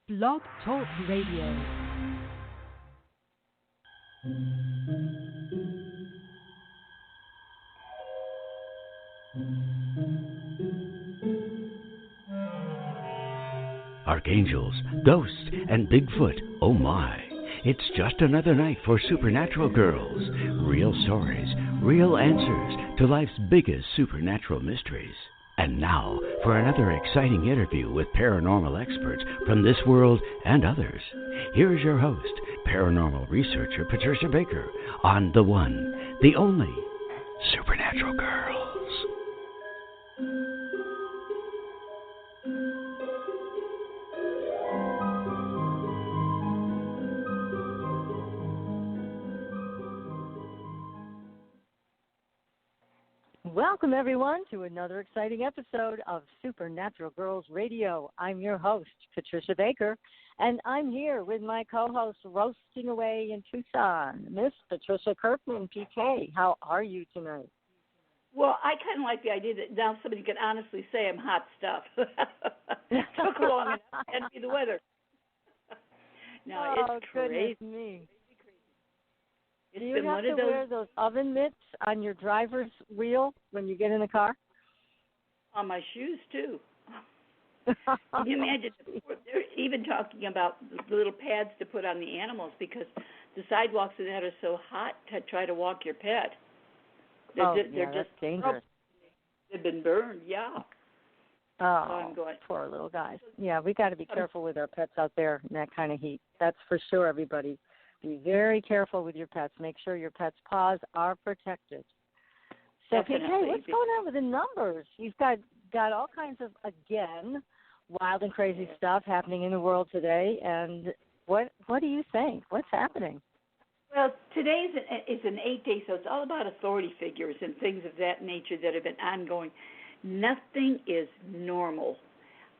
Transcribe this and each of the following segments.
Blog Talk Radio. Archangels, ghosts, and Bigfoot, oh my. It's just another night for Supernatural Girls. Real stories, real answers to life's biggest supernatural mysteries. And now for another exciting interview with paranormal experts from this world and others. Here's your host, paranormal researcher Patricia Baker, on the one, the only Supernatural Girls. Welcome, everyone, to another exciting episode of Supernatural Girls Radio. I'm your host, Patricia Baker, and I'm here with my co-host roasting away in Tucson, Miss Patricia Kirkman, PK. How are you tonight? Well, I kind of like the idea that now somebody can honestly say I'm hot stuff. Took long enough to be the weather. No, it's crazy. Goodness me. It's Do you have to wear those oven mitts on your driver's wheel when you get in the car? On my shoes, too. Can you imagine? They're even talking about the little pads to put on the animals because the sidewalks of that are so hot to try to walk your pet. They're just dangerous. They've been burned, yeah. Oh, so poor little guys. Yeah, we got to be careful with our pets out there in that kind of heat. That's for sure, everybody. Be very careful with your pets. Make sure your pets' paws are protected. So, PK, what's going on with the numbers? You've got all kinds of, again, wild and crazy stuff happening in the world today. And what do you think? What's happening? Well, today is an 8-day, so it's all about authority figures and things of that nature that have been ongoing. Nothing is normal.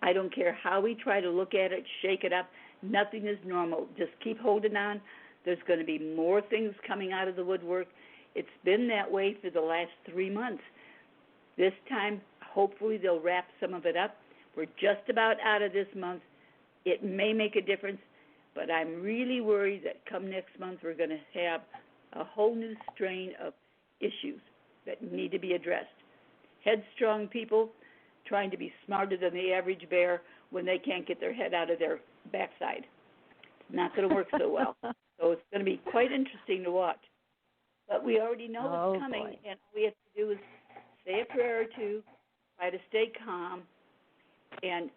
I don't care how we try to look at it, shake it up. Nothing is normal. Just keep holding on. There's going to be more things coming out of the woodwork. It's been that way for the last 3 months. This time, hopefully, they'll wrap some of it up. We're just about out of this month. It may make a difference, but I'm really worried that come next month, we're going to have a whole new strain of issues that need to be addressed. Headstrong people trying to be smarter than the average bear when they can't get their head out of their backside. It's not going to work so well. So it's going to be quite interesting to watch. But we already know it's coming, and all we have to do is say a prayer or two, try to stay calm, and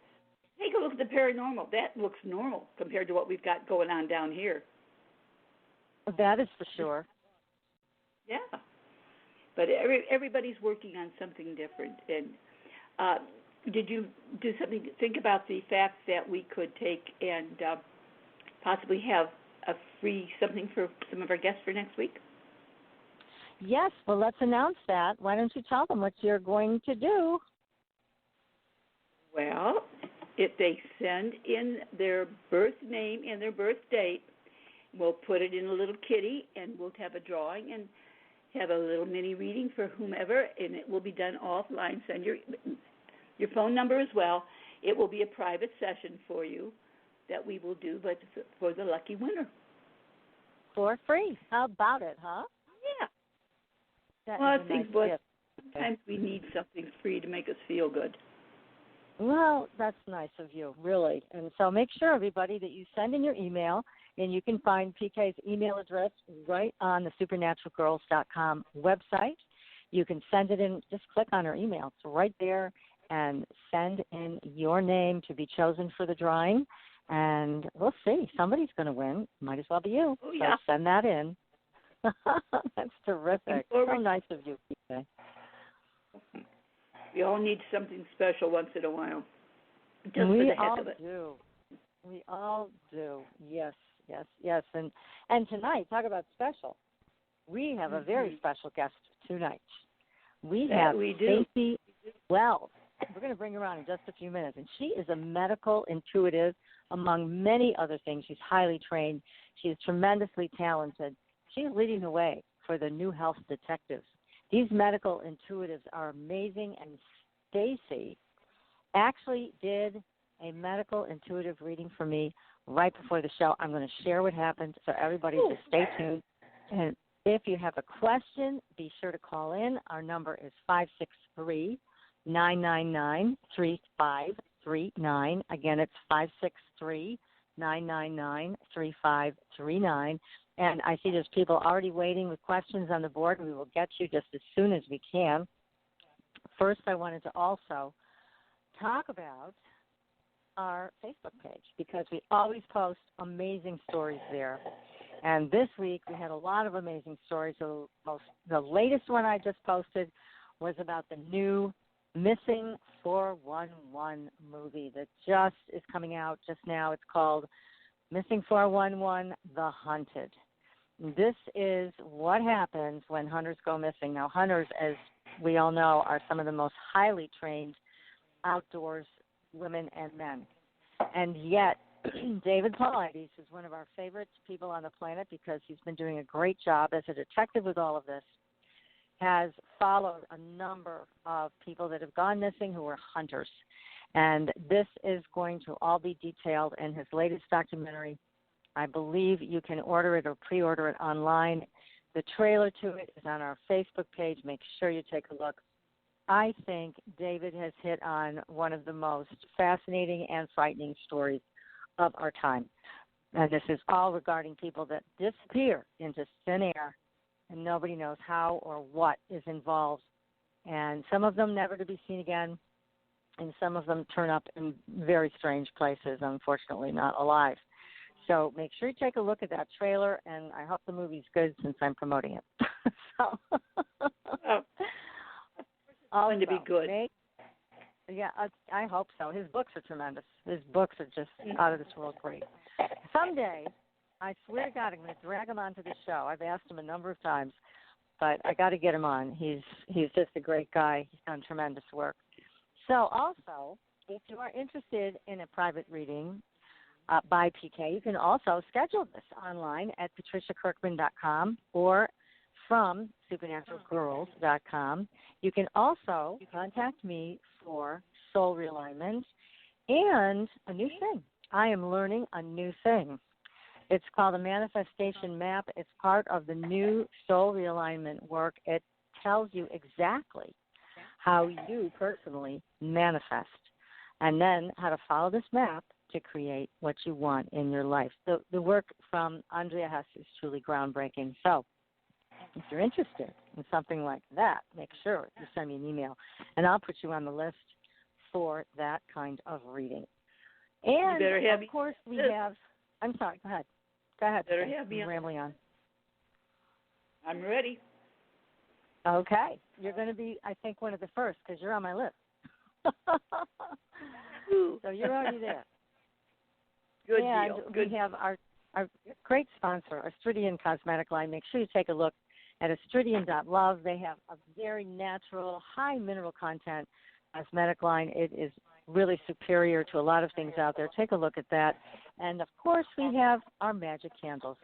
take a look at the paranormal. That looks normal compared to what we've got going on down here. That is for sure. Yeah. But everybody's working on something different. And did you do something, think about the fact that we could take and possibly have a free something for some of our guests for next week? Yes, well, let's announce that. Why don't you tell them what you're going to do? Well, if they send in their birth name and their birth date, we'll put it in a little kitty, and we'll have a drawing and have a little mini reading for whomever, and it will be done offline. Send your phone number as well. It will be a private session for you that we will do, but for the lucky winner. For free. How about it, huh? Yeah. Well, I think sometimes we need something free to make us feel good. Well, that's nice of you, really. And so make sure, everybody, that you send in your email, and you can find PK's email address right on the supernaturalgirls.com website. You can send it in, just click on her email. It's right there, and send in your name to be chosen for the drawing. And we'll see. Somebody's going to win. Might as well be you. Oh, yeah. So send that in. That's terrific. So nice of you, PK. We all need something special once in a while. Just we for the heck all of it. do. We all do. Yes, yes, yes. And tonight, talk about special. We have a very special guest tonight. We have Staci Wells. We're going to bring her on in just a few minutes. And she is a medical intuitive, among many other things. She's highly trained. She is tremendously talented. She's leading the way for the New Health Detectives. These medical intuitives are amazing, and Staci actually did a medical intuitive reading for me right before the show. I'm going to share what happened, so everybody just stay tuned. And if you have a question, be sure to call in. Our number is 563-999-3539. Again, it's 563-999-3539. And I see there's people already waiting with questions on the board. We will get you just as soon as we can. First, I wanted to also talk about our Facebook page because we always post amazing stories there. And this week we had a lot of amazing stories. The latest one I just posted was about the new Missing 411 movie that just is coming out just now. It's called Missing 411, The Hunted. This is what happens when hunters go missing. Now, hunters, as we all know, are some of the most highly trained outdoors women and men. And yet, David Paulides is one of our favorite people on the planet because he's been doing a great job as a detective with all of this, has followed a number of people that have gone missing who are hunters. And this is going to all be detailed in his latest documentary. I believe you can order it or pre-order it online. The trailer to it is on our Facebook page. Make sure you take a look. I think David has hit on one of the most fascinating and frightening stories of our time. And this is all regarding people that disappear into thin air and nobody knows how or what is involved. And some of them never to be seen again, and some of them turn up in very strange places, unfortunately not alive. So make sure you take a look at that trailer, and I hope the movie's good since I'm promoting it. So, going to be good. Yeah, I hope so. His books are tremendous. His books are just out of this world great. Someday, I swear to God, I'm going to drag him onto the show. I've asked him a number of times, but I got to get him on. He's just a great guy. He's done tremendous work. So also, if you are interested in a private reading by PK, you can also schedule this online at patriciakirkman.com or from supernaturalgirls.com. You can also contact me for soul realignment and a new thing. I am learning a new thing. It's called a manifestation map. It's part of the new soul realignment work. It tells you exactly how you personally manifest and then how to follow this map to create what you want in your life. The work from Andrea Hess is truly groundbreaking. So if you're interested in something like that, make sure you send me an email, and I'll put you on the list for that kind of reading. And, of course, we have – I'm sorry, go ahead. Go ahead. I'm rambling on. I'm ready. Okay. You're going to be, I think, one of the first because you're on my list. So you're already there. Good and deal. We have our great sponsor, Astrid Ian Cosmetic Line. Make sure you take a look at astridian.love. They have a very natural, high mineral content cosmetic line. It is really superior to a lot of things out there. Take a look at that. And, of course, we have our magic candles.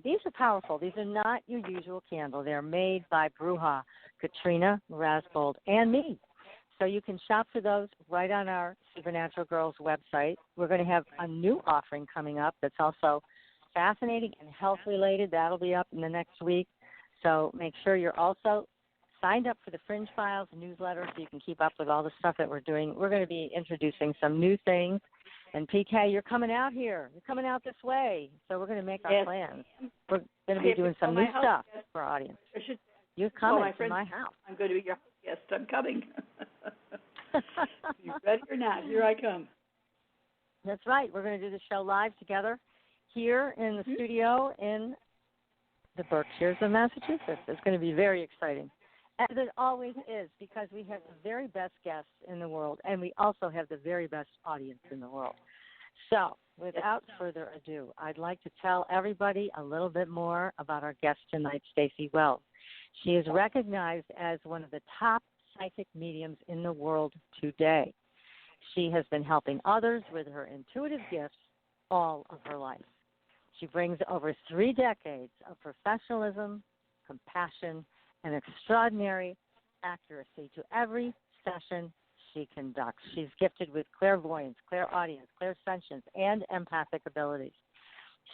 These are powerful. These are not your usual candle. They're made by Bruja, Katrina Rasbold, and me. So you can shop for those right on our Supernatural Girls website. We're going to have a new offering coming up that's also fascinating and health-related. That'll be up in the next week. So make sure you're also signed up for the Fringe Files newsletter so you can keep up with all the stuff that we're doing. We're going to be introducing some new things. And, PK, you're coming out here. You're coming out this way. So we're going to make our plans. We're going to be doing some new stuff for our audience. You're coming to my house. I'm going to be your guest. I'm coming. You ready or not? Here I come. That's right. We're going to do the show live together here in the studio in the Berkshires of Massachusetts. It's going to be very exciting, as it always is, because we have the very best guests in the world, and we also have the very best audience in the world. So, without further ado, I'd like to tell everybody a little bit more about our guest tonight, Staci Wells. She is recognized as one of the top psychic mediums in the world today. She has been helping others with her intuitive gifts all of her life. She brings over 3 decades of professionalism, compassion, and extraordinary accuracy to every session she conducts. She's gifted with clairvoyance, clairaudience, clairsentience, and empathic abilities.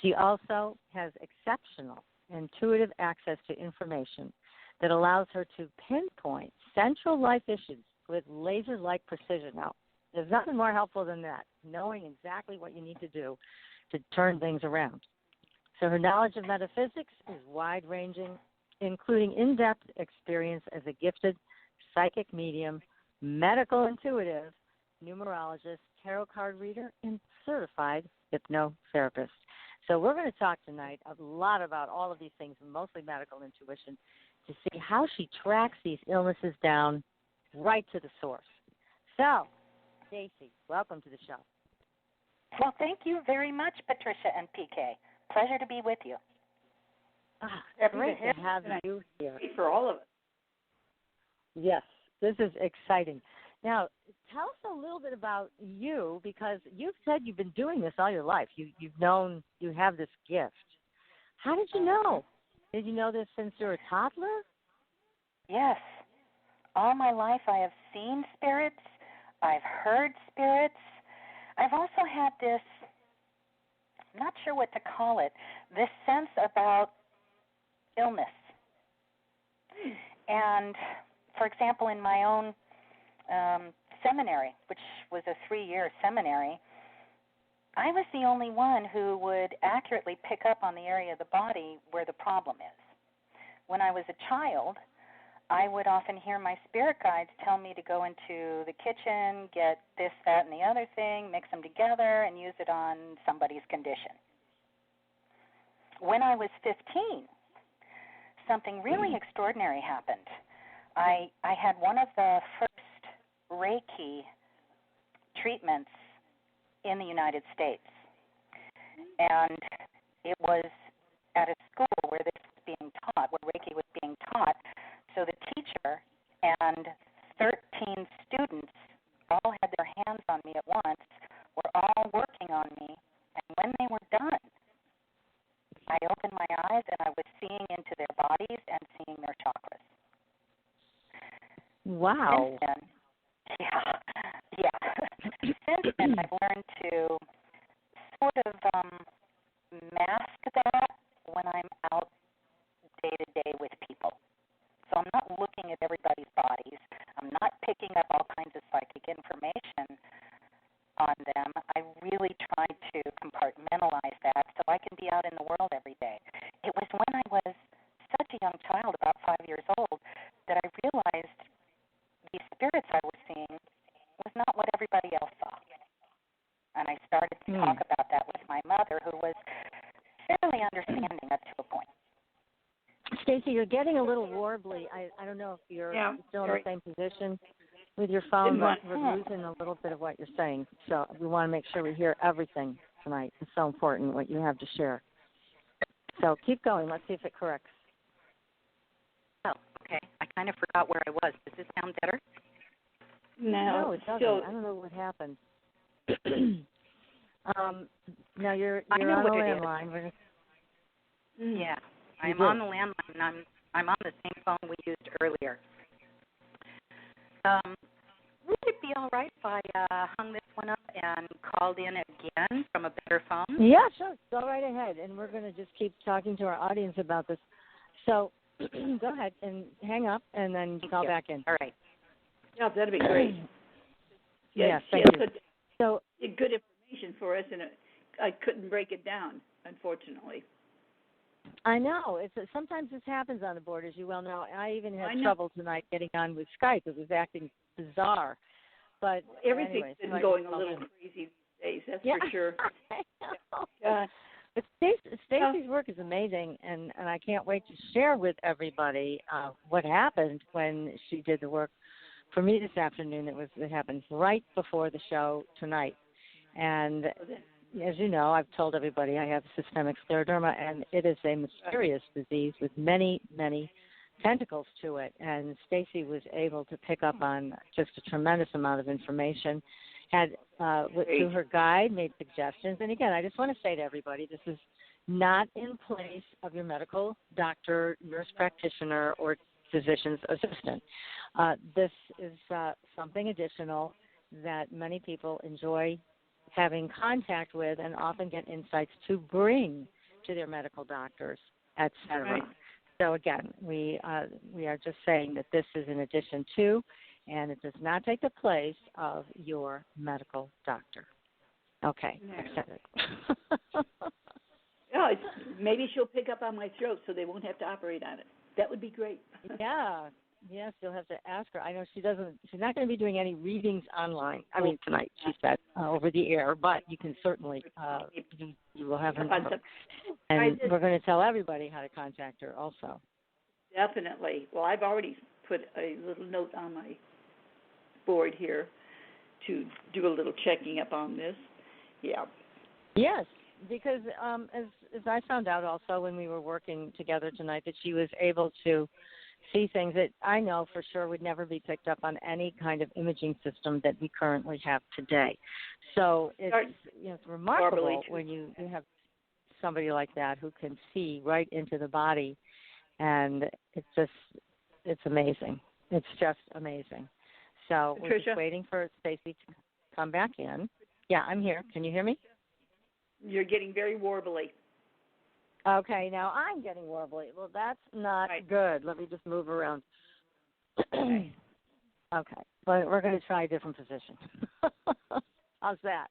She also has exceptional intuitive access to information that allows her to pinpoint central life issues with laser-like precision. Now, there's nothing more helpful than that, knowing exactly what you need to do to turn things around. So her knowledge of metaphysics is wide-ranging, including in-depth experience as a gifted psychic medium, medical intuitive, numerologist, tarot card reader, and certified hypnotherapist. So we're going to talk tonight a lot about all of these things, mostly medical intuition, to see how she tracks these illnesses down right to the source. So, Staci, welcome to the show. Well, thank you very much, Patricia and PK. Pleasure to be with you. Great to have you here. Great for all of us. Yes, this is exciting. Now, tell us a little bit about you, because you've said you've been doing this all your life. You've known you have this gift. How did you know? Did you know this since you were a toddler? Yes. All my life I have seen spirits. I've heard spirits. I've also had this, I'm not sure what to call it, this sense about illness. And, for example, in my own seminary, which was a 3-year seminary, I was the only one who would accurately pick up on the area of the body where the problem is. When I was a child, I would often hear my spirit guides tell me to go into the kitchen, get this, that, and the other thing, mix them together, and use it on somebody's condition. When I was 15, something really extraordinary happened. I had one of the first Reiki treatments in the United States, and it was at a school where this was being taught, where Reiki was being taught. So the teacher and 13 students all had their hands on me at once, were all working on me, and when they were done, I opened my eyes and I was seeing into their bodies and seeing their chakras. Wow. Since then, Since then, I've learned to sort of mask that when I'm out day to day with people. So I'm not looking at everybody's bodies. I'm not picking up all kinds of psychic information on them. I really try to compartmentalize that so I can be out in the world every day. It was when I was such a young child, about 5 years old, that I realized these spirits I was seeing was not what everybody else saw. And I started to talk about that with my mother, who was fairly understanding up to a point. Staci, you're getting a little warbly. I don't know if you're still in the same position with your phone, but we're losing a little bit of what you're saying. So we want to make sure we hear everything tonight. It's so important what you have to share. So keep going. Let's see if it corrects. Oh, okay. I kind of forgot where I was. Does this sound better? No, it doesn't. I don't know what happened. Now you're on the landline. Yeah. I'm on the landline, and I'm on the same phone we used earlier. Would it be all right if I hung this one up and called in again from a better phone? Yeah, sure. Go right ahead, and we're going to just keep talking to our audience about this. So go ahead and hang up, and then call back in. All right. Yeah, that'd be great. Yes, thank you. So good information for us, and I couldn't break it down, unfortunately. I know. Sometimes this happens on the board, as you well know. I even had trouble tonight getting on with Skype. It was acting bizarre. But everything's been going a little crazy these days, that's for sure. I know. But Staci's work is amazing, and I can't wait to share with everybody what happened when she did the work for me this afternoon. It happened right before the show tonight. And as you know, I've told everybody I have systemic scleroderma, and it is a mysterious disease with many, many tentacles to it. And Staci was able to pick up on just a tremendous amount of information, had through her guide, made suggestions. And again, I just want to say to everybody, this is not in place of your medical doctor, nurse practitioner, or physician's assistant. This is something additional that many people enjoy having contact with and often get insights to bring to their medical doctors, etc. Right. So again, we are just saying that this is an addition to, and it does not take the place of your medical doctor. Okay, No. I've said it. Oh, maybe she'll pick up on my throat so they won't have to operate on it. That would be great. Yeah. Yes, you'll have to ask her. I know she's not going to be doing any readings online. I mean, tonight, she said, over the air, but you can certainly, you will have her number. And we're going to tell everybody how to contact her also. Definitely. Well, I've already put a little note on my board here to do a little checking up on this. Yeah. Yes, because as I found out also when we were working together tonight, that she was able to see things that I know for sure would never be picked up on any kind of imaging system that we currently have today. So it's remarkable when you have somebody like that who can see right into the body, and it's amazing. It's just amazing. So we're just waiting for Staci to come back in. Yeah, I'm here. Can you hear me? You're getting very warbly. Okay, now I'm getting warbly. Well, that's not good. Let me just move around. Okay, but we're going to try a different position. How's that?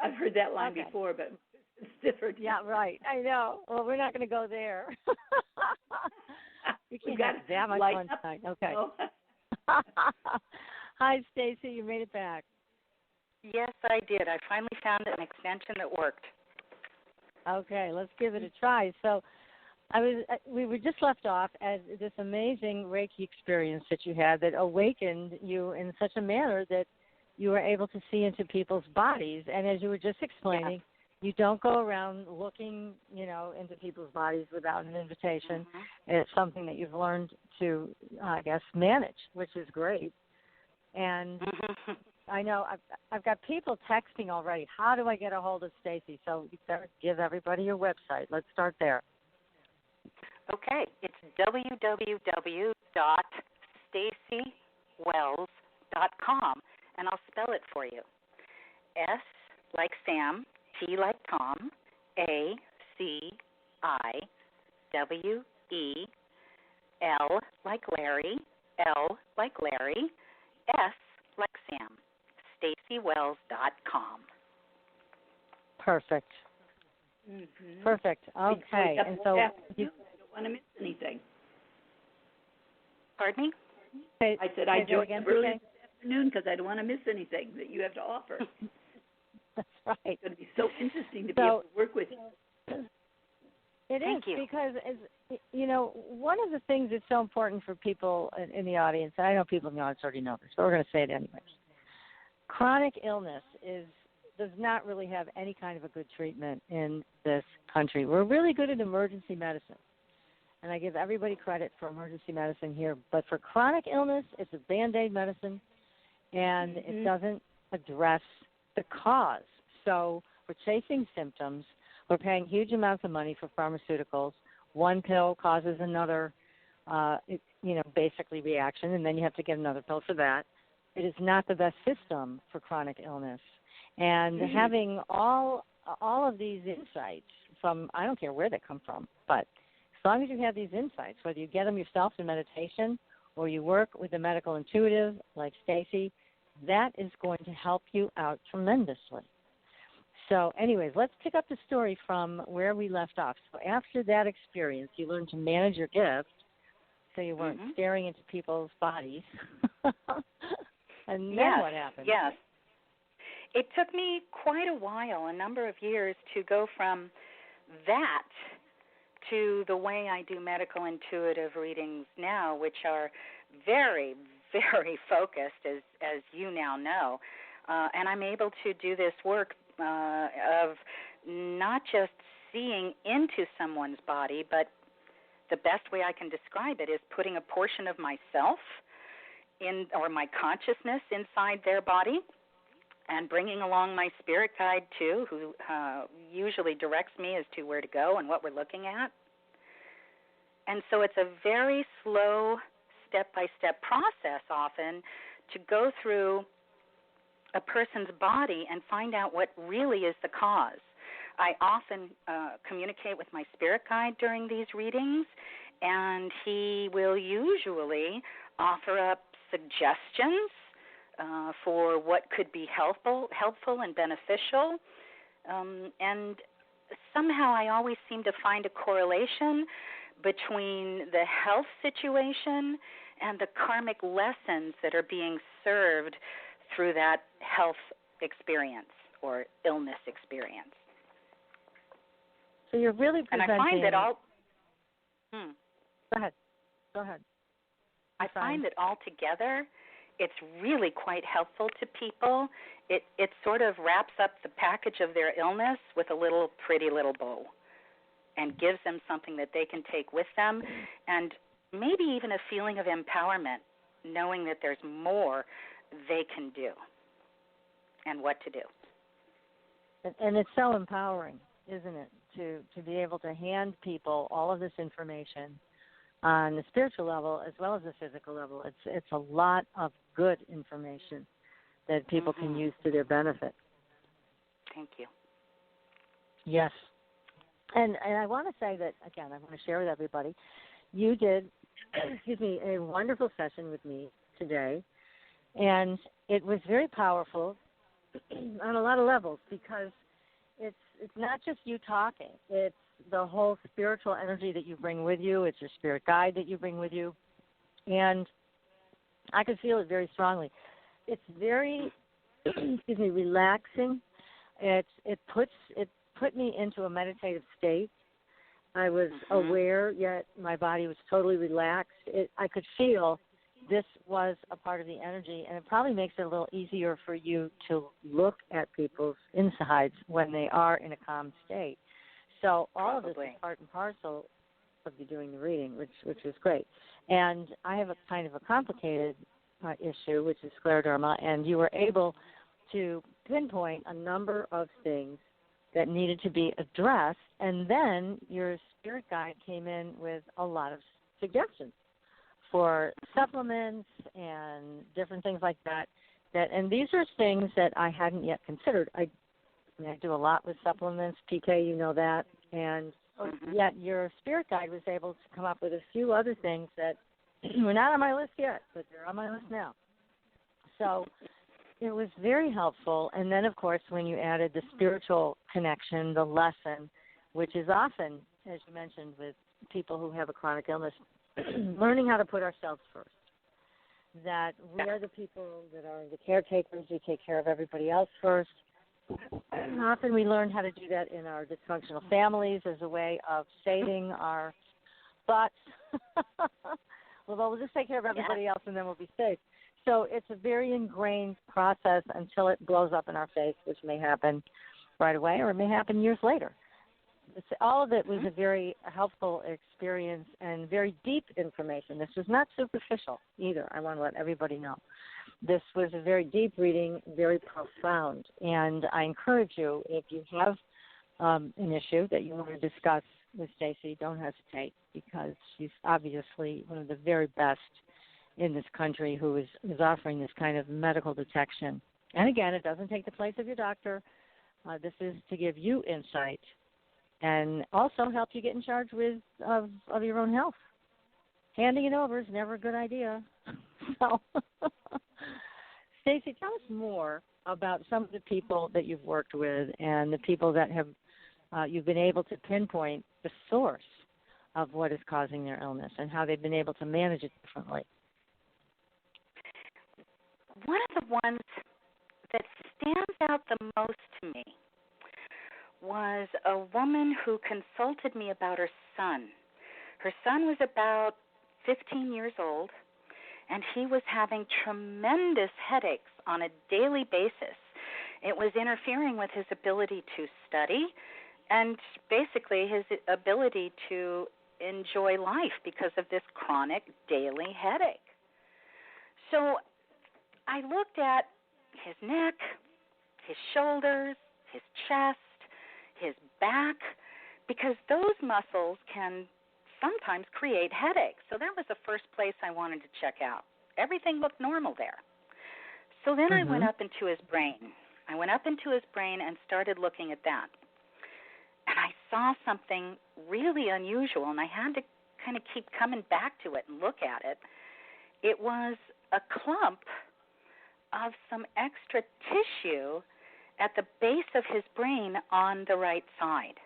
I've heard that line before, but it's different. Yeah, right. I know. Well, we're not going to go there. We can't have that much fun tonight. Okay. Oh. Hi, Staci. You made it back. Yes, I did. I finally found an extension that worked. Okay, let's give it a try. So we were just left off at this amazing Reiki experience that you had that awakened you in such a manner that you were able to see into people's bodies. And as you were just explaining, you don't go around looking, into people's bodies without an invitation. Mm-hmm. It's something that you've learned to, I guess, manage, which is great. And I know I've got people texting already. How do I get a hold of Staci? So you better give everybody your website. Let's start there. Okay, it's www.stacywells.com, and I'll spell it for you. S like Sam, T like Tom, A-C-I-W-E-L like Larry, L like Larry, S like Sam, StaciWells.com. Perfect. Mm-hmm. Perfect. Okay. And so you don't want to miss anything. Pardon me? I said I do again early this afternoon because I don't want to miss anything that you have to offer. That's right. It's going to be so interesting to be able to work with you. It Thank is you. because, one of the things that's so important for people in the audience, and I know people in the audience already know this, but we're going to say it anyways. Chronic illness does not really have any kind of a good treatment in this country. We're really good at emergency medicine, and I give everybody credit for emergency medicine here. But for chronic illness, it's a Band-Aid medicine, and it doesn't address the cause. So we're chasing symptoms. We're paying huge amounts of money for pharmaceuticals. One pill causes another, basically reaction, and then you have to get another pill for that. It is not the best system for chronic illness. And having all of these insights from, I don't care where they come from, but as long as you have these insights, whether you get them yourself in meditation or you work with a medical intuitive like Staci, that is going to help you out tremendously. So anyways, let's pick up the story from where we left off. So after that experience, you learned to manage your gift so you weren't staring into people's bodies. And then what happened? Yes. It took me quite a while, a number of years, to go from that to the way I do medical intuitive readings now, which are very, very focused, as you now know. And I'm able to do this work of not just seeing into someone's body, but the best way I can describe it is putting a portion of myself or my consciousness inside their body and bringing along my spirit guide too, who usually directs me as to where to go and what we're looking at. And so it's a very slow, step-by-step process often to go through a person's body and find out what really is the cause. I often communicate with my spirit guide during these readings, and he will usually offer up suggestions for what could be helpful and beneficial. And somehow I always seem to find a correlation between the health situation and the karmic lessons that are being served through that health experience or illness experience. So you're really presenting... And I find that all... Go ahead. I find that altogether it's really quite helpful to people. It sort of wraps up the package of their illness with a little pretty little bow and gives them something that they can take with them, and maybe even a feeling of empowerment, knowing that there's more they can do and what to do. And it's so empowering, isn't it, to be able to hand people all of this information on the spiritual level as well as the physical level. It's a lot of good information that people can use to their benefit. Thank you. Yes. And I want to say that, again, I want to share with everybody, you did, a wonderful session with me today, and it was very powerful on a lot of levels because it's not just you talking. It's the whole spiritual energy that you bring with you. It's your spirit guide that you bring with you. And I could feel it very strongly. It's very, relaxing. It put me into a meditative state. I was aware, yet my body was totally relaxed. I could feel this was a part of the energy, and it probably makes it a little easier for you to look at people's insides when they are in a calm state. So all of this is part and parcel of you doing the reading, which is great. And I have a kind of a complicated issue, which is scleroderma, and you were able to pinpoint a number of things that needed to be addressed, and then your spirit guide came in with a lot of suggestions for supplements and different things like that. And these are things that I hadn't yet considered. I do a lot with supplements, PK, you know that, and yet your spirit guide was able to come up with a few other things that were not on my list yet, but they're on my list now. So it was very helpful. And then, of course, when you added the spiritual connection, the lesson, which is often, as you mentioned, with people who have a chronic illness, learning how to put ourselves first, that we are the people that are the caretakers. We take care of everybody else first. And often we learn how to do that in our dysfunctional families as a way of saving our butts. Well, we'll just take care of everybody else and then we'll be safe. So it's a very ingrained process until it blows up in our face, which may happen right away or it may happen years later. All of it was a very helpful experience and very deep information. This was not superficial either. I want to let everybody know. This was a very deep reading, very profound. And I encourage you, if you have an issue that you want to discuss with Staci, don't hesitate, because she's obviously one of the very best in this country who is offering this kind of medical detection. And again, it doesn't take the place of your doctor. This is to give you insight and also help you get in charge of your own health. Handing it over is never a good idea. So, Staci, tell us more about some of the people that you've worked with and the people that have you've been able to pinpoint the source of what is causing their illness and how they've been able to manage it differently. One of the ones that stands out the most to me was a woman who consulted me about her son. Her son was about 15 years old, and he was having tremendous headaches on a daily basis. It was interfering with his ability to study and basically his ability to enjoy life because of this chronic daily headache. So I looked at his neck, his shoulders, his chest, his back, because those muscles can sometimes create headaches. So that was the first place I wanted to check out. Everything looked normal there. So then I went up into his brain. I went up into his brain and started looking at that. And I saw something really unusual, and I had to kind of keep coming back to it and look at it. It was a clump of some extra tissue at the base of his brain on the right side.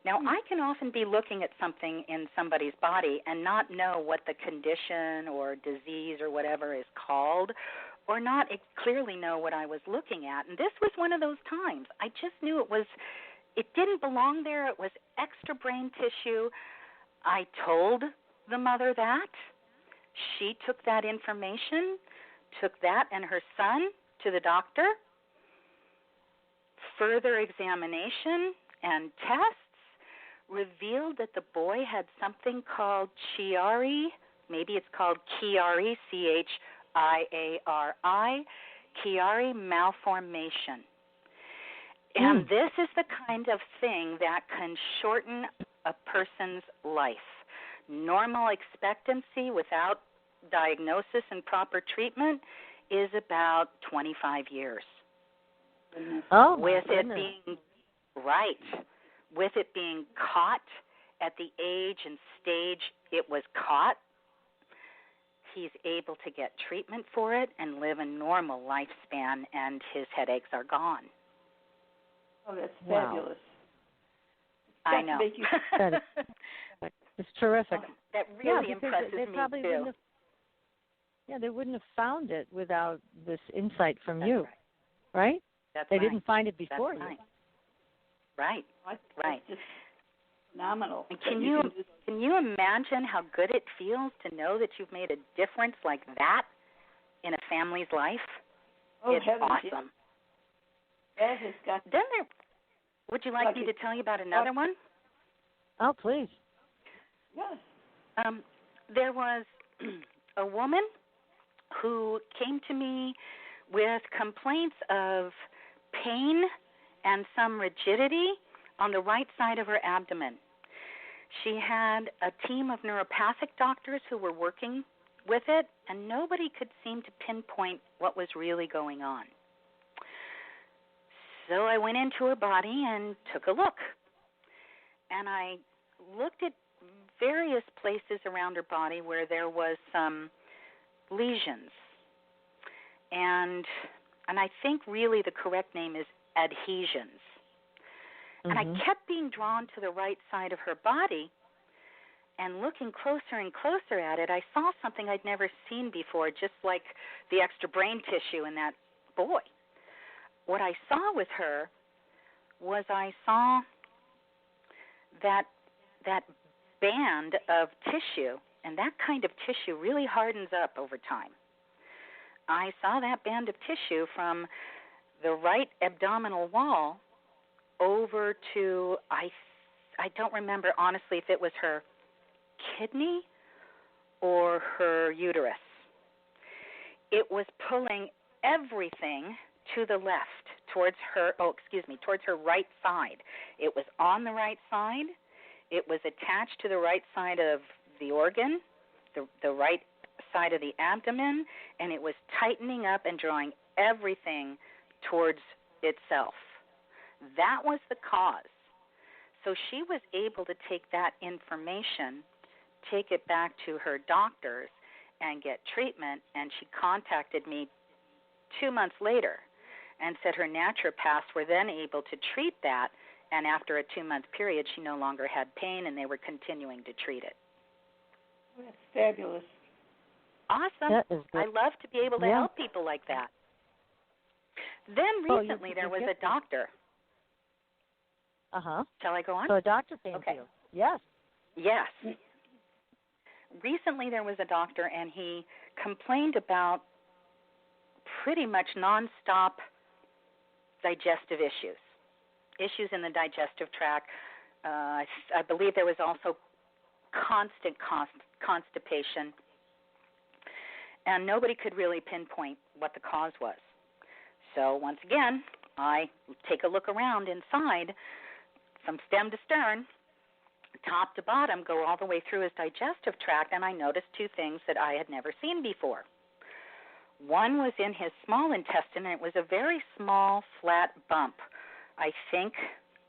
Now, I can often be looking at something in somebody's body and not know what the condition or disease or whatever is called, or not clearly know what I was looking at. And this was one of those times. I just knew it didn't belong there. It was extra brain tissue. I told the mother that. She took that information, took that and her son to the doctor. Further examination and tests revealed that the boy had something called Chiari, maybe it's called Chiari, Chiari, Chiari malformation. And this is the kind of thing that can shorten a person's life. Normal expectancy without diagnosis and proper treatment is about 25 years. Oh, with it being with it being caught at the age and stage it was caught, he's able to get treatment for it and live a normal lifespan, and his headaches are gone. Oh, that's fabulous. I know. It's terrific. That really impresses me, too. They wouldn't have found it without this insight from you, right? They didn't find it before you. Right. That's just phenomenal. And can you imagine how good it feels to know that you've made a difference like that in a family's life? Oh, it's awesome. That has got. Then would you like me to tell you about another one? Oh, please. Yes. There was a woman who came to me with complaints of pain and some rigidity on the right side of her abdomen. She had a team of neuropathic doctors who were working with it, and nobody could seem to pinpoint what was really going on. So I went into her body and took a look. And I looked at various places around her body where there was some lesions. And I think really the correct name is adhesions. And I kept being drawn to the right side of her body, and looking closer and closer at it, I saw something I'd never seen before, just like the extra brain tissue in that boy. What I saw with her was I saw that band of tissue, and that kind of tissue really hardens up over time. I saw that band of tissue from the right abdominal wall over to, I don't remember honestly if it was her kidney or her uterus. It was pulling everything to the left towards her right side. It was on the right side. It was attached to the right side of the organ, the right side of the abdomen, and it was tightening up and drawing everything towards itself. That was the cause. So she was able to take that information, take it back to her doctors, and get treatment, and she contacted me 2 months later and said her naturopaths were then able to treat that, and after a 2-month period, she no longer had pain, and they were continuing to treat it. That's fabulous. Awesome. I love to be able to help people like that. Then recently there was a doctor. Shall I go on? So a doctor came to you. Yes. Yes. Recently there was a doctor, and he complained about pretty much nonstop digestive issues in the digestive tract. I believe there was also constant constipation, and nobody could really pinpoint what the cause was. So once again, I take a look around inside from stem to stern, top to bottom, go all the way through his digestive tract, and I noticed two things that I had never seen before. One was in his small intestine, and it was a very small, flat bump. I think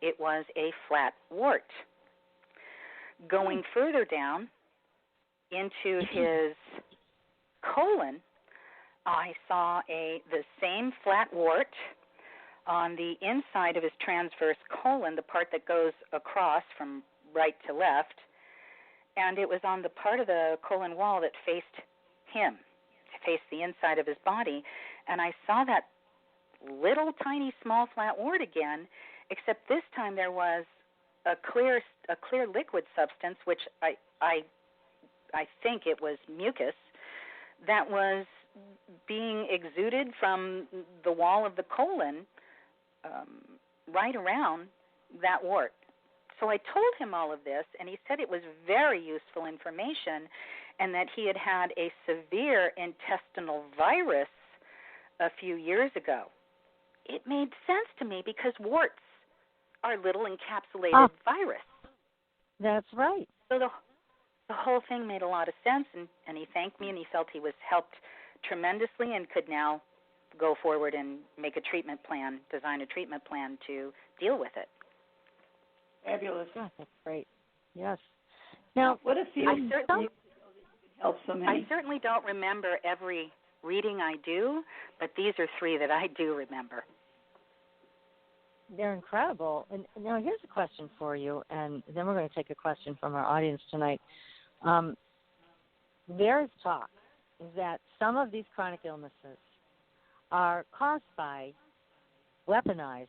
it was a flat wart. Going further down into his colon, I saw the same flat wart on the inside of his transverse colon, the part that goes across from right to left, and it was on the part of the colon wall that faced him, faced the inside of his body, and I saw that little tiny small flat wart again, except this time there was a clear liquid substance, which I think it was mucus, that was being exuded from the wall of the colon right around that wart. So I told him all of this, and he said it was very useful information and that he had had a severe intestinal virus a few years ago. It made sense to me because warts are little encapsulated virus. That's right. So the whole thing made a lot of sense, and he thanked me, and he felt he was helped tremendously and could now go forward and make a treatment plan, design a treatment plan to deal with it. Fabulous. Yeah, that's great. Yes. Now, what a feeling help so many. I certainly don't remember every reading I do, but these are three that I do remember. They're incredible. And now here's a question for you, and then we're going to take a question from our audience tonight. There is talk that some of these chronic illnesses are caused by weaponized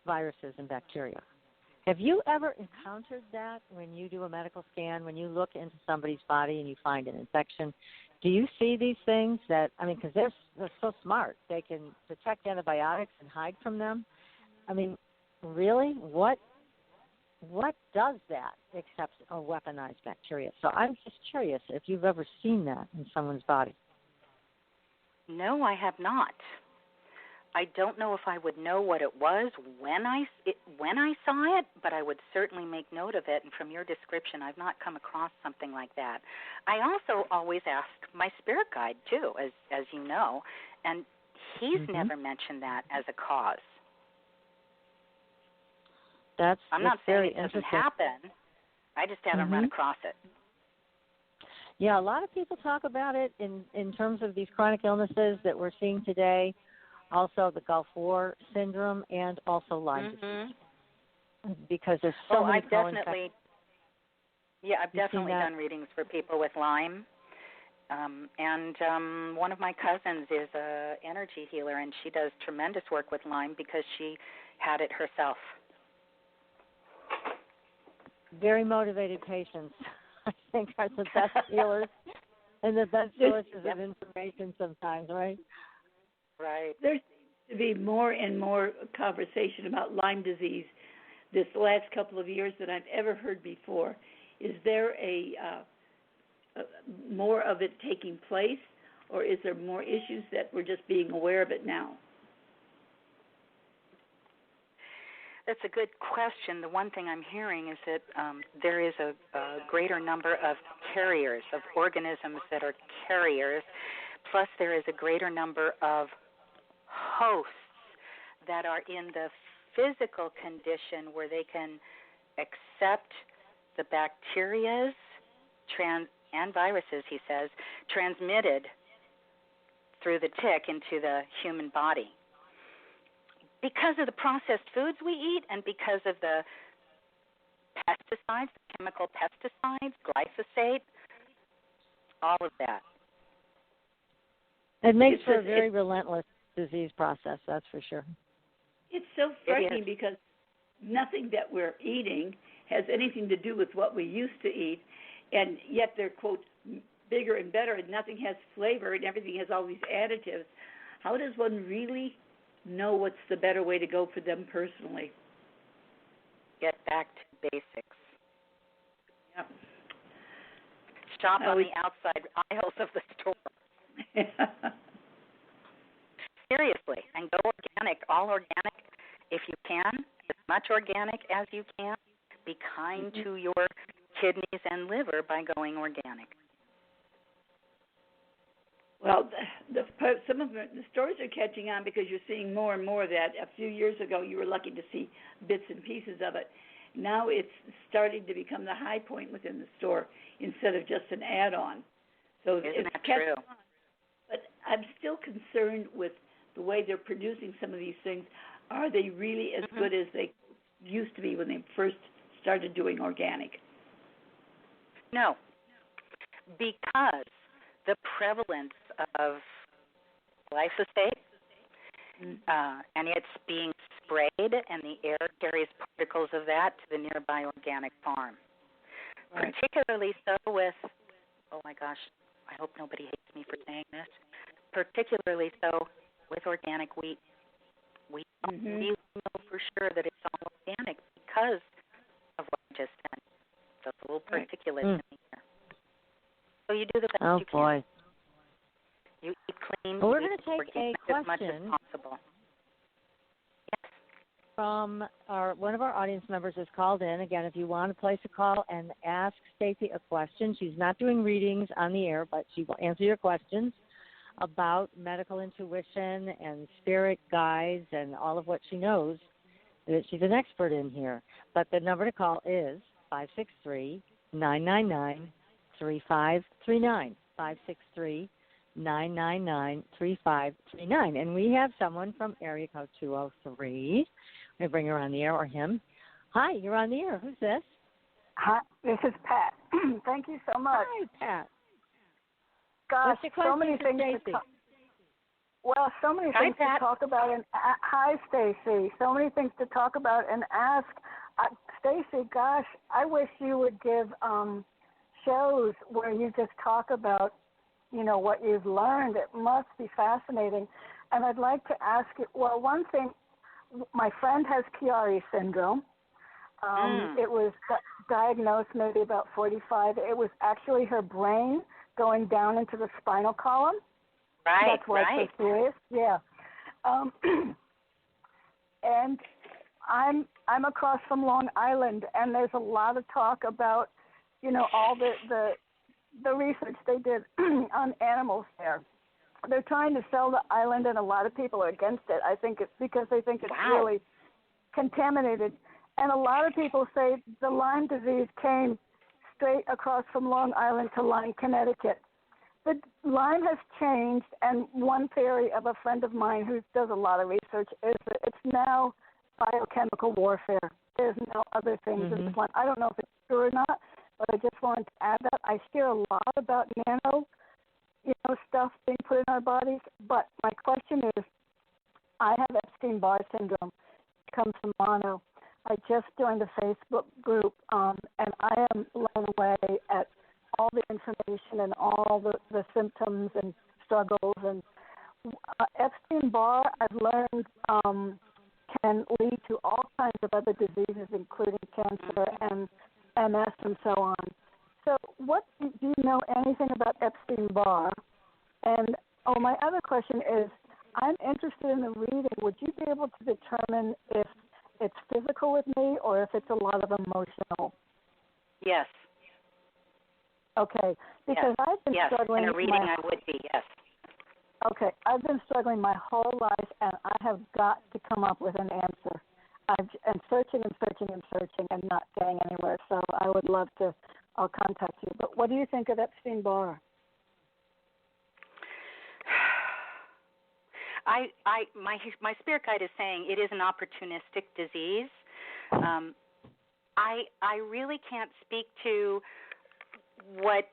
viruses and bacteria. Have you ever encountered that when you do a medical scan, when you look into somebody's body and you find an infection? Do you see these things that, because they're so smart. They can detect antibiotics and hide from them. Really? What does that except a weaponized bacteria? So I'm just curious if you've ever seen that in someone's body. No, I have not. I don't know if I would know what it was when I saw it, but I would certainly make note of it. And from your description, I've not come across something like that. I also always ask my spirit guide, too, as you know, and he's never mentioned that as a cause. I'm not saying it doesn't happen. I just haven't run across it. Yeah, a lot of people talk about it in terms of these chronic illnesses that we're seeing today, also the Gulf War syndrome and also Lyme disease. Because there's so many I've definitely done readings for people with Lyme. And one of my cousins is an energy healer, and she does tremendous work with Lyme because she had it herself. Very motivated patients, I think, are the best healers and the best sources of information sometimes, right? Right. There seems to be more and more conversation about Lyme disease this last couple of years than I've ever heard before. Is there more of it taking place, or is there more issues that we're just being aware of it now? That's a good question. The one thing I'm hearing is that there is a greater number of carriers, of organisms that are carriers, plus there is a greater number of hosts that are in the physical condition where they can accept the bacterias and viruses, he says, transmitted through the tick into the human body. Because of the processed foods we eat and because of the pesticides, the chemical pesticides, glyphosate, all of that. It makes for a very relentless disease process, that's for sure. It's so frightening because nothing that we're eating has anything to do with what we used to eat, and yet they're, quote, bigger and better, and nothing has flavor, and everything has all these additives. How does one really know what's the better way to go for them personally? Get back to basics. Yep. Shop on the outside aisles of the store. Seriously, and go organic, all organic if you can, as much organic as you can, Be kind to your kidneys and liver by going organic. Well, some of the stories are catching on because you're seeing more and more of that. A few years ago, you were lucky to see bits and pieces of it. Now it's starting to become the high point within the store instead of just an add-on. So Isn't that true? On. But I'm still concerned with the way they're producing some of these things. Are they really as good as they used to be when they first started doing organic? No, because the prevalence of glyphosate, and it's being sprayed, and the air carries particles of that to the nearby organic farm. Right. Particularly so with, oh my gosh, I hope nobody hates me for saying this, particularly so with organic wheat. We don't really know for sure that it's all organic because of what I just said. Those little particulates in the air. So you do the best you can. Oh, boy. You eat clean. Well, we're going to take a as much as question possible. Yes. From one of our audience members has called in. Again, if you want to place a call and ask Staci a question, she's not doing readings on the air, but she will answer your questions about medical intuition and spirit guides and all of what she knows that she's an expert in here. But the number to call is 563-999-3539, 563-999-3539. And we have someone from area code 203. I'm going to bring her on the air, or him. Hi, you're on the air. Who's this? Hi, this is Pat. Thank you so much. Hi, Pat. Gosh, so many things to talk. Well, so many things to talk about. And hi, Staci. So many things to talk about and ask. Staci, gosh, I wish you would give shows where you just talk about, what you've learned. It must be fascinating. And I'd like to ask you, well, one thing, my friend has Chiari syndrome. It was diagnosed maybe about 45. It was actually her brain going down into the spinal column. Right, that's why it's so serious. Yeah. And I'm across from Long Island, and there's a lot of talk about, all the research they did on animals there. They're trying to sell the island, and a lot of people are against it. I think it's because they think it's really contaminated. And a lot of people say the Lyme disease came straight across from Long Island to Lyme, Connecticut. The Lyme has changed, and one theory of a friend of mine who does a lot of research is that it's now biochemical warfare. There's no other things in this one. I don't know if it's true or not, but I just wanted to add that. I hear a lot about nano, stuff being put in our bodies, but my question is, I have Epstein Barr syndrome. It comes from mono. I just joined a Facebook group, and I am blown away at all the information and all the symptoms and struggles. And Epstein Barr, I've learned, can lead to all kinds of other diseases, including cancer and MS and so on. So do you know anything about Epstein Barr? And, my other question is, I'm interested in the reading. Would you be able to determine if it's physical with me or if it's a lot of emotional? Yes. Okay, because I've been struggling. In a reading, I would be, yes. Okay, I've been struggling my whole life, and I have got to come up with an answer. I'm searching and searching and searching and not getting anywhere, so I would love to, I'll contact you. But what do you think of Epstein Barr? My spirit guide is saying it is an opportunistic disease. I really can't speak to what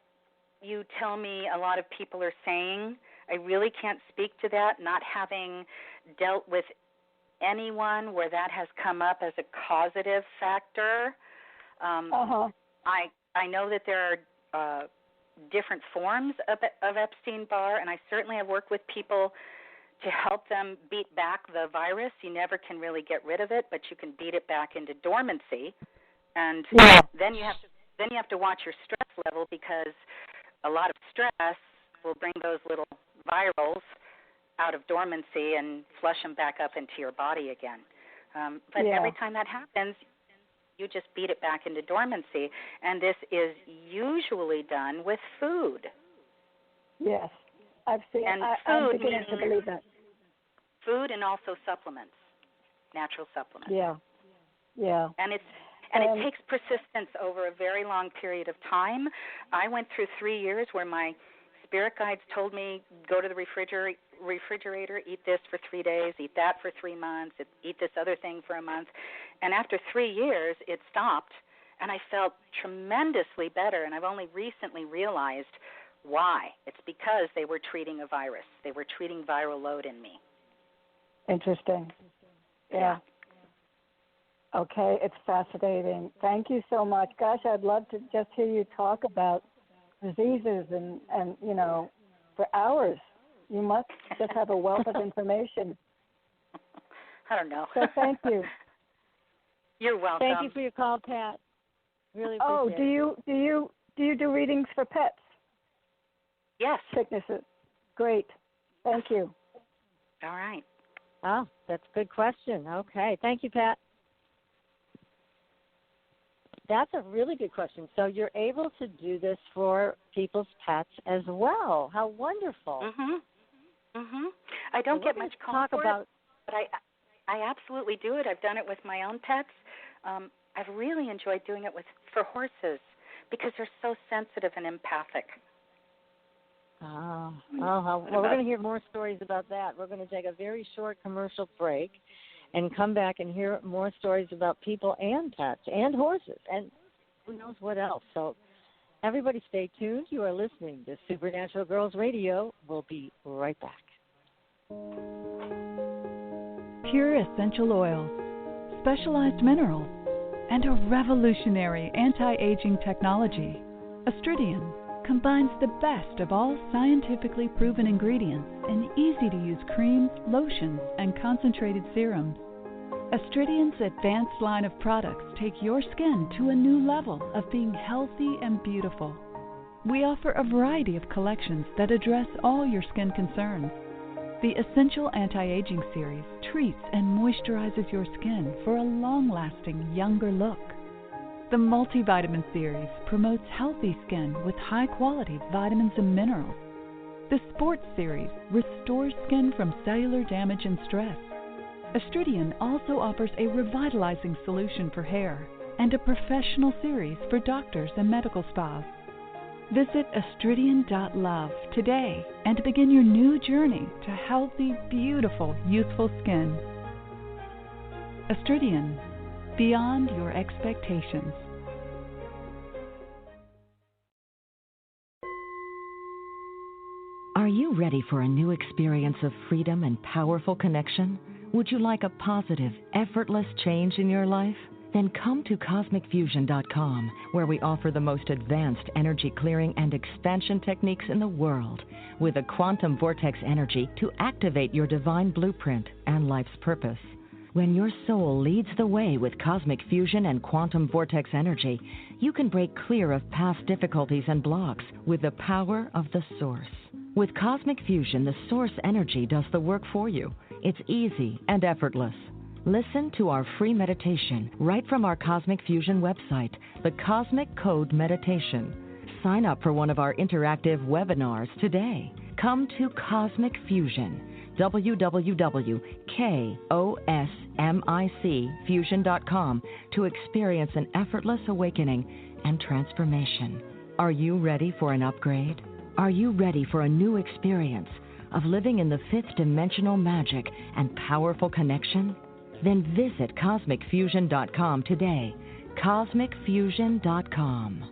you tell me a lot of people are saying. I really can't speak to that, not having dealt with anyone where that has come up as a causative factor. I know that there are different forms of Epstein Barr, and I certainly have worked with people to help them beat back the virus. You never can really get rid of it, but you can beat it back into dormancy. And then you have to watch your stress level, because a lot of stress will bring those little virals out of dormancy and flush them back up into your body again. But every time that happens, You just beat it back into dormancy, and this is usually done with food. Yes, I've seen. And I'm beginning to believe that. Food and also supplements, natural supplements. Yeah, yeah. And it takes persistence over a very long period of time. I went through 3 years where my spirit guides told me, go to the refrigerator, eat this for 3 days, eat that for 3 months, eat this other thing for a month. And after 3 years, it stopped, and I felt tremendously better. And I've only recently realized why. It's because they were treating a virus. They were treating viral load in me. Interesting. Yeah. Okay, it's fascinating. Thank you so much. Gosh, I'd love to just hear you talk about diseases and for hours. You must just have a wealth of information. I don't know. So thank you. You're welcome. Thank you for your call, Pat. Really appreciate it. Do you do readings for pets? Yes. Sicknesses. Great. Thank you. All right. Oh, that's a good question. Okay. Thank you, Pat. That's a really good question. So you're able to do this for people's pets as well. How wonderful. I don't get much call for it, but I absolutely do it. I've done it with my own pets. I've really enjoyed doing it for horses because they're so sensitive and empathic. Well, we're going to hear more stories about that. We're going to take a very short commercial break and come back and hear more stories about people and pets and horses and who knows what else. So everybody stay tuned. You are listening to Supernatural Girls Radio. We'll be right back. Pure essential oils, specialized minerals, and a revolutionary anti-aging technology. Astrid Ian combines the best of all scientifically proven ingredients in easy-to-use creams, lotions, and concentrated serums. Astrid Ian's advanced line of products take your skin to a new level of being healthy and beautiful. We offer a variety of collections that address all your skin concerns. The Essential Anti-Aging Series treats and moisturizes your skin for a long-lasting, younger look. The Multivitamin Series promotes healthy skin with high-quality vitamins and minerals. The Sports Series restores skin from cellular damage and stress. Astrid Ian also offers a revitalizing solution for hair and a professional series for doctors and medical spas. Visit astridian.love today and begin your new journey to healthy, beautiful, youthful skin. Astrid Ian, beyond your expectations. Are you ready for a new experience of freedom and powerful connection? Would you like a positive, effortless change in your life? Then come to CosmicFusion.com, where we offer the most advanced energy clearing and expansion techniques in the world, with a quantum vortex energy to activate your divine blueprint and life's purpose. When your soul leads the way with cosmic fusion and quantum vortex energy, you can break clear of past difficulties and blocks with the power of the source. With cosmic fusion, the source energy does the work for you. It's easy and effortless. Listen to our free meditation right from our Cosmic Fusion website, the Cosmic Code Meditation. Sign up for one of our interactive webinars today. Come to Cosmic Fusion, www.KOSMICfusion.com, to experience an effortless awakening and transformation. Are you ready for an upgrade? Are you ready for a new experience of living in the fifth dimensional magic and powerful connection? Then visit CosmicFusion.com today. CosmicFusion.com.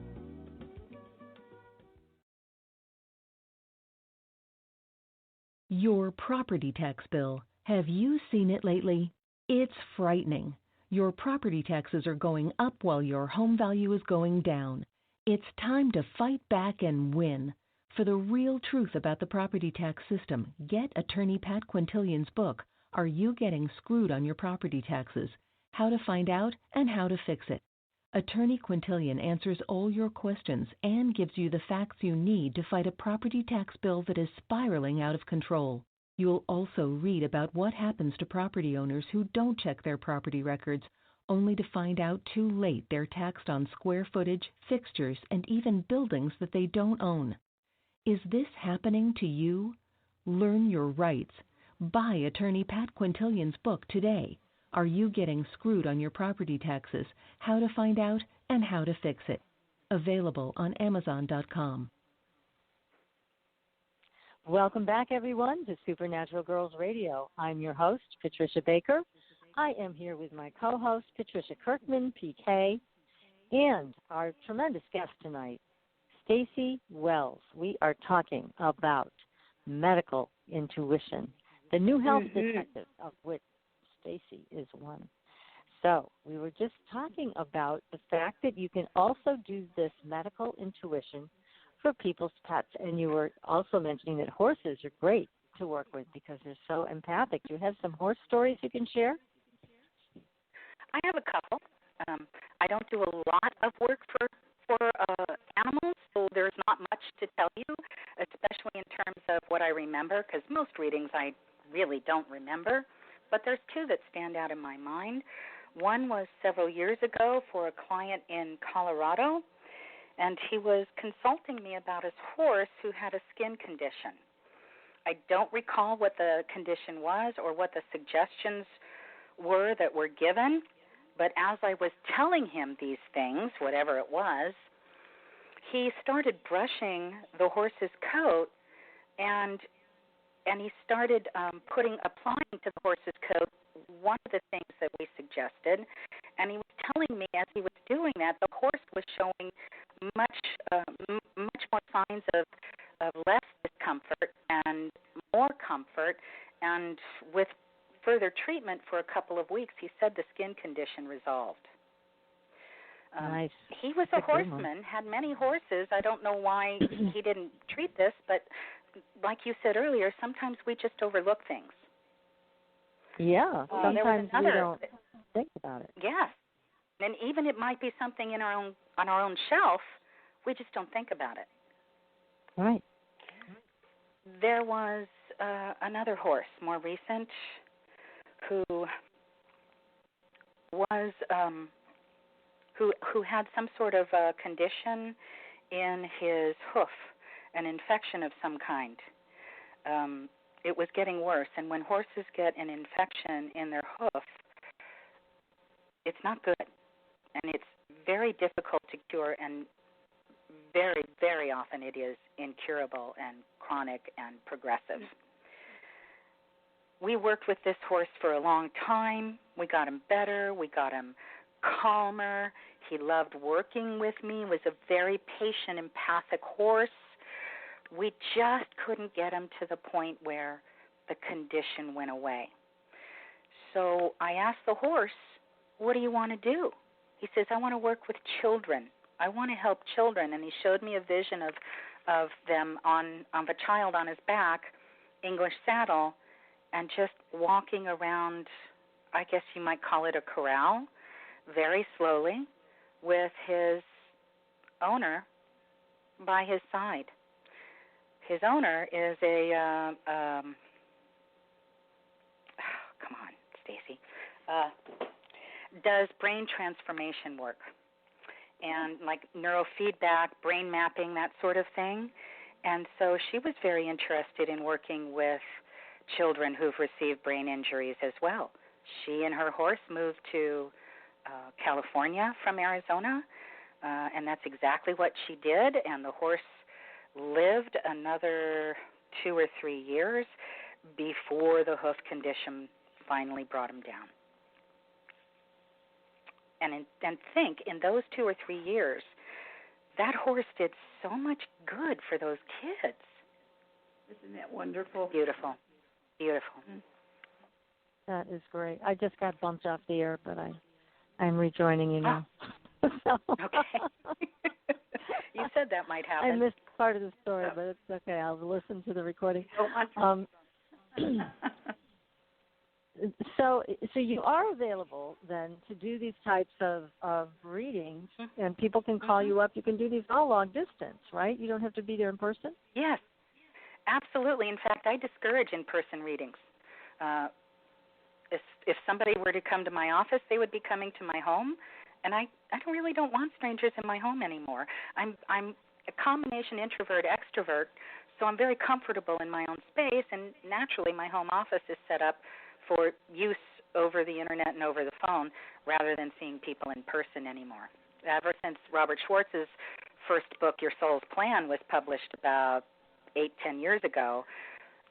Your property tax bill. Have you seen it lately? It's frightening. Your property taxes are going up while your home value is going down. It's time to fight back and win. For the real truth about the property tax system, get attorney Pat Quintilian's book, Are You Getting Screwed on Your Property Taxes? How to Find Out and How to Fix It. Attorney Quintilian answers all your questions and gives you the facts you need to fight a property tax bill that is spiraling out of control. You'll also read about what happens to property owners who don't check their property records only to find out too late they're taxed on square footage, fixtures, and even buildings that they don't own. Is this happening to you? Learn your rights. Buy attorney Pat Quintilian's book today. Are you getting screwed on your property taxes? How to find out and how to fix it. Available on Amazon.com. Welcome back, everyone, to Supernatural Girls Radio. I'm your host, Patricia Baker. I am here with my co-host, Patricia Kirkman, PK, and our tremendous guest tonight, Staci Wells. We are talking about medical intuition, the new health detective, of which Staci is one. So we were just talking about the fact that you can also do this medical intuition for people's pets, and you were also mentioning that horses are great to work with because they're so empathic. Do you have some horse stories you can share? I have a couple. I don't do a lot of work for animals, so there's not much to tell you, especially in terms of what I remember, because most readings I really don't remember. But there's two that stand out in my mind. One was several years ago for a client in Colorado, and he was consulting me about his horse who had a skin condition. I don't recall what the condition was or what the suggestions were that were given, but as I was telling him these things, whatever it was, he started brushing the horse's coat, and he started applying to the horse's coat one of the things that we suggested, and he was telling me as he was doing that, the horse was showing much more signs of less discomfort and more comfort, and with further treatment for a couple of weeks, he said the skin condition resolved. Nice. He was a horseman, had many horses. I don't know why he didn't treat this, but like you said earlier, sometimes we just overlook things. Yeah, sometimes we don't think about it. Yes, and even it might be something on our own shelf, we just don't think about it. Right. There was another horse, more recent, who was who had some sort of condition in his hoof, an infection of some kind. It was getting worse, and when horses get an infection in their hoof, it's not good, and it's very difficult to cure, and very, very often it is incurable and chronic and progressive. We worked with this horse for a long time. We got him better. We got him calmer. He loved working with me. Was a very patient, empathic horse. We just couldn't get him to the point where the condition went away. So I asked the horse, what do you want to do? He says, I want to work with children. I want to help children. And he showed me a vision of them of a child on his back, English saddle, and just walking around, I guess you might call it a corral, very slowly, with his owner by his side. His owner is come on, Staci, does brain transformation work and like neurofeedback, brain mapping, that sort of thing. And so she was very interested in working with children who've received brain injuries as well. She and her horse moved to California from Arizona, and that's exactly what she did. And the horse lived another 2 or 3 years before the hoof condition finally brought him down. And think, in those 2 or 3 years, that horse did so much good for those kids. Isn't that wonderful? Beautiful. Beautiful. That is great. I just got bumped off the air, but I'm rejoining you now. So. Okay. You said that might happen. I missed part of the story, but it's okay. I'll listen to the recording. So you are available then to do these types of readings, and people can call you up. You can do these all long distance, right? You don't have to be there in person? If somebody were to come to my office, they would be coming to my home, and I don't want strangers in my home anymore. I'm a combination introvert, extrovert, so I'm very comfortable in my own space, and naturally my home office is set up for use over the internet and over the phone rather than seeing people in person anymore. Ever since Robert Schwartz's first book, Your Soul's Plan, was published about 8-10 years ago,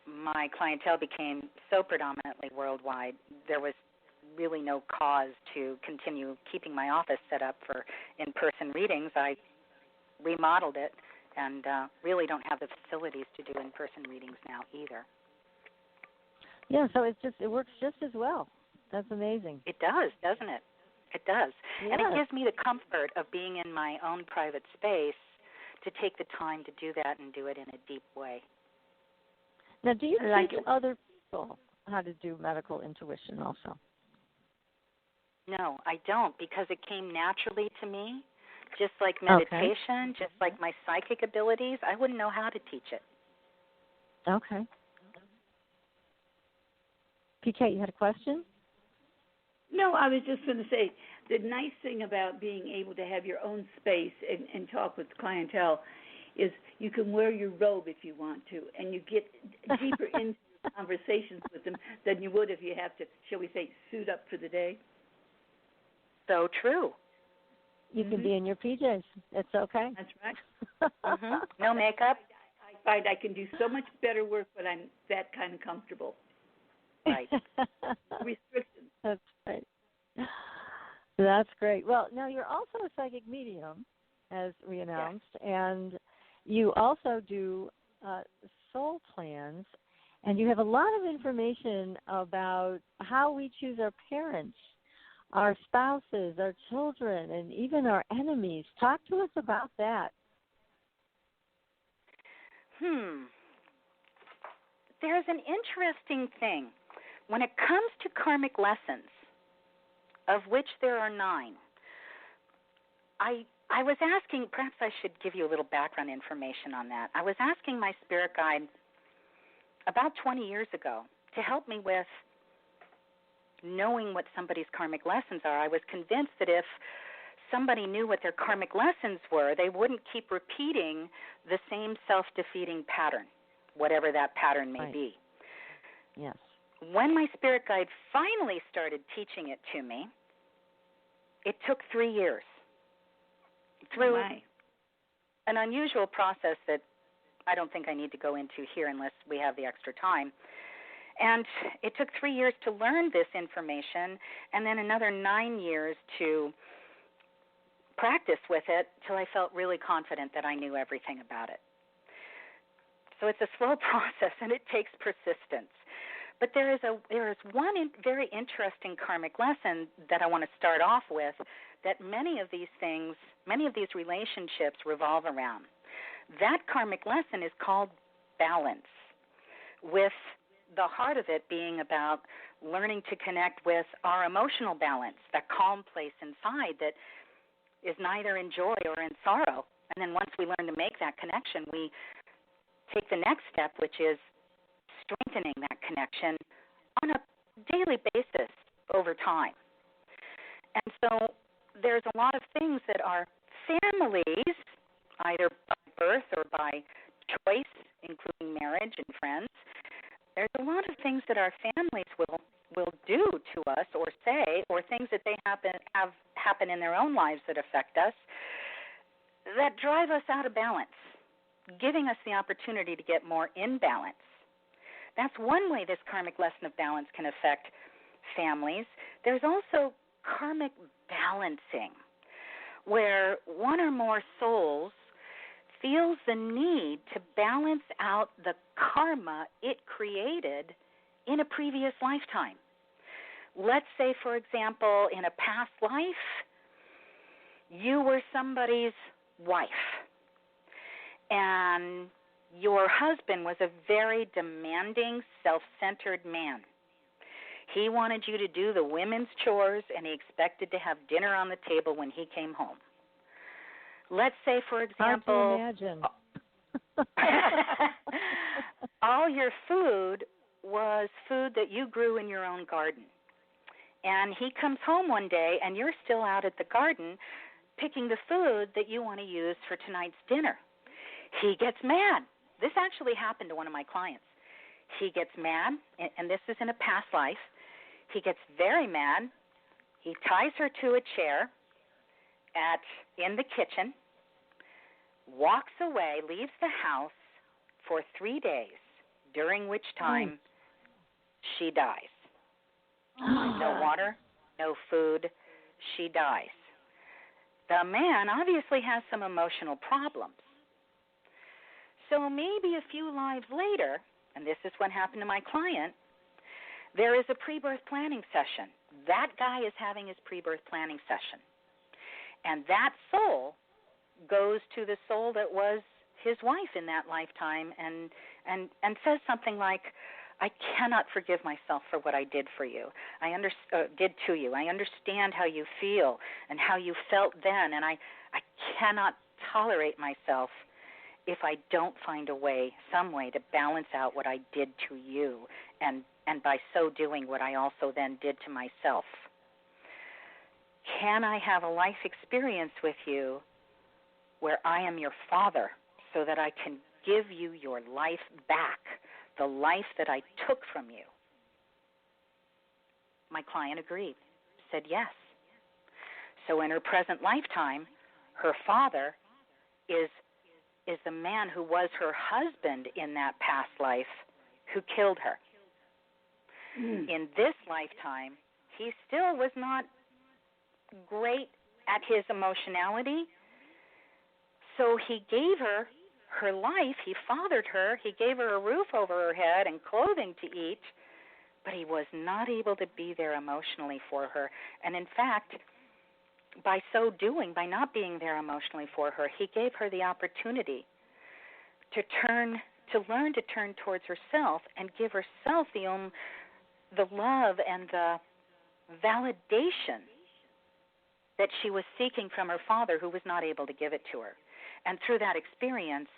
my clientele became so predominantly worldwide, there was really no cause to continue keeping my office set up for in-person readings. I remodeled it and really don't have the facilities to do in-person readings now either. Yeah, so it works just as well. That's amazing. It does, doesn't it? It does. Yeah. And it gives me the comfort of being in my own private space to take the time to do that and do it in a deep way. Now, do you teach other people how to do medical intuition also? No, I don't, because it came naturally to me, just like meditation, just like my psychic abilities. I wouldn't know how to teach it. Okay. PK, you had a question? No, I was just going to say, the nice thing about being able to have your own space and talk with clientele is you can wear your robe if you want to, and you get deeper into conversations with them than you would if you have to, shall we say, suit up for the day. So true. You can be in your PJs. It's okay. That's right. No makeup. I find I can do so much better work when I'm that kind of comfortable. Right. Restrictions. That's right. That's great. Well, now you're also a psychic medium, as we announced, and you also do soul plans, and you have a lot of information about how we choose our parents, our spouses, our children, and even our enemies. Talk to us about that. There's an interesting thing. When it comes to karmic lessons, of which there are 9, I was asking, perhaps I should give you a little background information on that. I was asking my spirit guide about 20 years ago to help me with knowing what somebody's karmic lessons are. I was convinced that if somebody knew what their karmic lessons were, they wouldn't keep repeating the same self-defeating pattern, whatever that pattern may be. Yes. When my spirit guide finally started teaching it to me, it took 3 years. Through an unusual process that I don't think I need to go into here unless we have the extra time. And it took 3 years to learn this information, and then another 9 years to practice with it till I felt really confident that I knew everything about it. So it's a slow process, and it takes persistence. But there is one very interesting karmic lesson that I want to start off with that many of these relationships revolve around. That karmic lesson is called balance, with the heart of it being about learning to connect with our emotional balance, that calm place inside that is neither in joy or in sorrow. And then once we learn to make that connection, we take the next step, which is strengthening that connection on a daily basis over time. And so there's a lot of things that our families, either by birth or by choice, including marriage and friends, there's a lot of things that our families will do to us or say, or things that they have happen in their own lives that affect us, that drive us out of balance, giving us the opportunity to get more in balance. That's one way this karmic lesson of balance can affect families. There's also karmic balancing, where one or more souls feels the need to balance out the karma it created in a previous lifetime. Let's say, for example, in a past life, you were somebody's wife, and your husband was a very demanding, self-centered man. He wanted you to do the women's chores, and he expected to have dinner on the table when he came home. Let's say, for example, hard to imagine. all your food was food that you grew in your own garden. And he comes home one day, and you're still out at the garden picking the food that you want to use for tonight's dinner. He gets mad. This actually happened to one of my clients. He gets mad, and this is in a past life. He gets very mad. He ties her to a chair in the kitchen, walks away, leaves the house for 3 days, during which time she dies. No water, no food, she dies. The man obviously has some emotional problems. So maybe a few lives later, and this is what happened to my client, there is a pre-birth planning session. That guy is having his pre-birth planning session. And that soul goes to the soul that was his wife in that lifetime and says something like, I cannot forgive myself for what I did for you. Did to you. I understand how you feel and how you felt then, and I cannot tolerate myself if I don't find some way to balance out what I did to you, and by so doing what I also then did to myself. Can I have a life experience with you where I am your father so that I can give you your life back, the life that I took from you? My client agreed, said yes. So in her present lifetime, her father is the man who was her husband in that past life who killed her. In this lifetime, he still was not great at his emotionality, so he gave her her life, he fathered her, he gave her a roof over her head and clothing to eat, but he was not able to be there emotionally for her. And in fact, by so doing, by not being there emotionally for her, he gave her the opportunity to learn to turn towards herself and give herself the love and the validation that she was seeking from her father, who was not able to give it to her. And through that experience,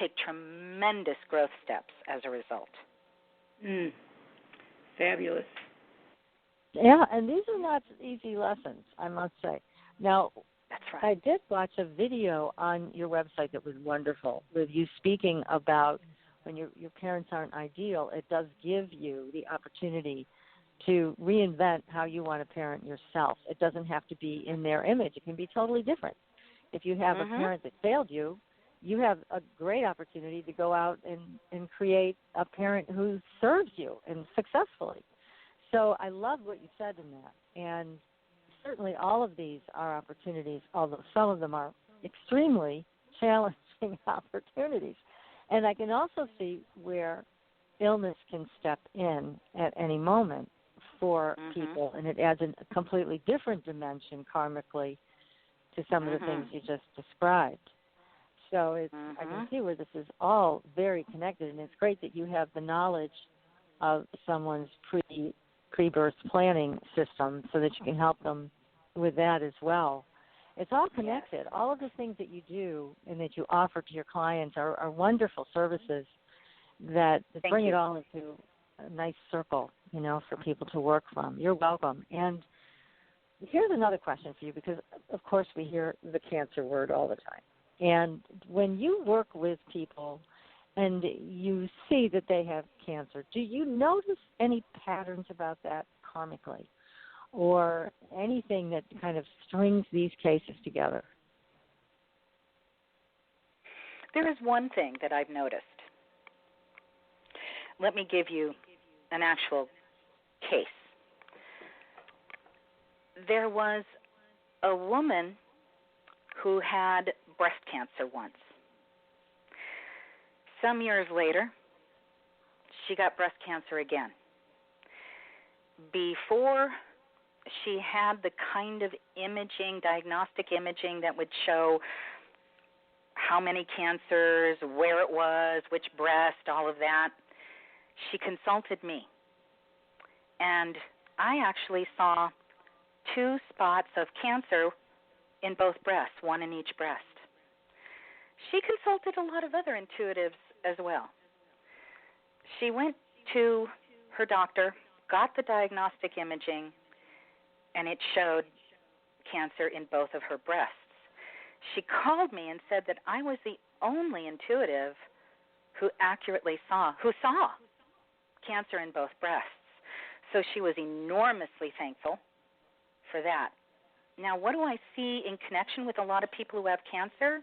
take tremendous growth steps as a result. Fabulous. Yeah, and these are not easy lessons, I must say. Now, that's right. I did watch a video on your website that was wonderful with you speaking about when your parents aren't ideal, it does give you the opportunity to reinvent how you want to parent yourself. It doesn't have to be in their image. It can be totally different. If you have a parent that failed you, you have a great opportunity to go out and create a parent who serves you and successfully. So I love what you said in that. And certainly all of these are opportunities, although some of them are extremely challenging opportunities. And I can also see where illness can step in at any moment for people, and it adds a completely different dimension karmically to some of the things you just described. So I can see where this is all very connected, and it's great that you have the knowledge of someone's pre-birth planning system so that you can help them with that as well. It's all connected. All of the things that you do and that you offer to your clients are wonderful services that bring it all into a nice circle, for people to work from. You're welcome. And here's another question for you, because, of course, we hear the cancer word all the time. And when you work with people and you see that they have cancer, do you notice any patterns about that karmically or anything that kind of strings these cases together? There is one thing that I've noticed. Let me give you an actual case. There was a woman who had breast cancer once. Some years later, she got breast cancer again. Before she had the kind of imaging, diagnostic imaging that would show how many cancers, where it was, which breast, all of that, she consulted me. And I actually saw 2 spots of cancer in both breasts, one in each breast. She consulted a lot of other intuitives as well. She went to her doctor, got the diagnostic imaging, and it showed cancer in both of her breasts. She called me and said that I was the only intuitive who accurately saw cancer in both breasts. So she was enormously thankful for that. Now, what do I see in connection with a lot of people who have cancer?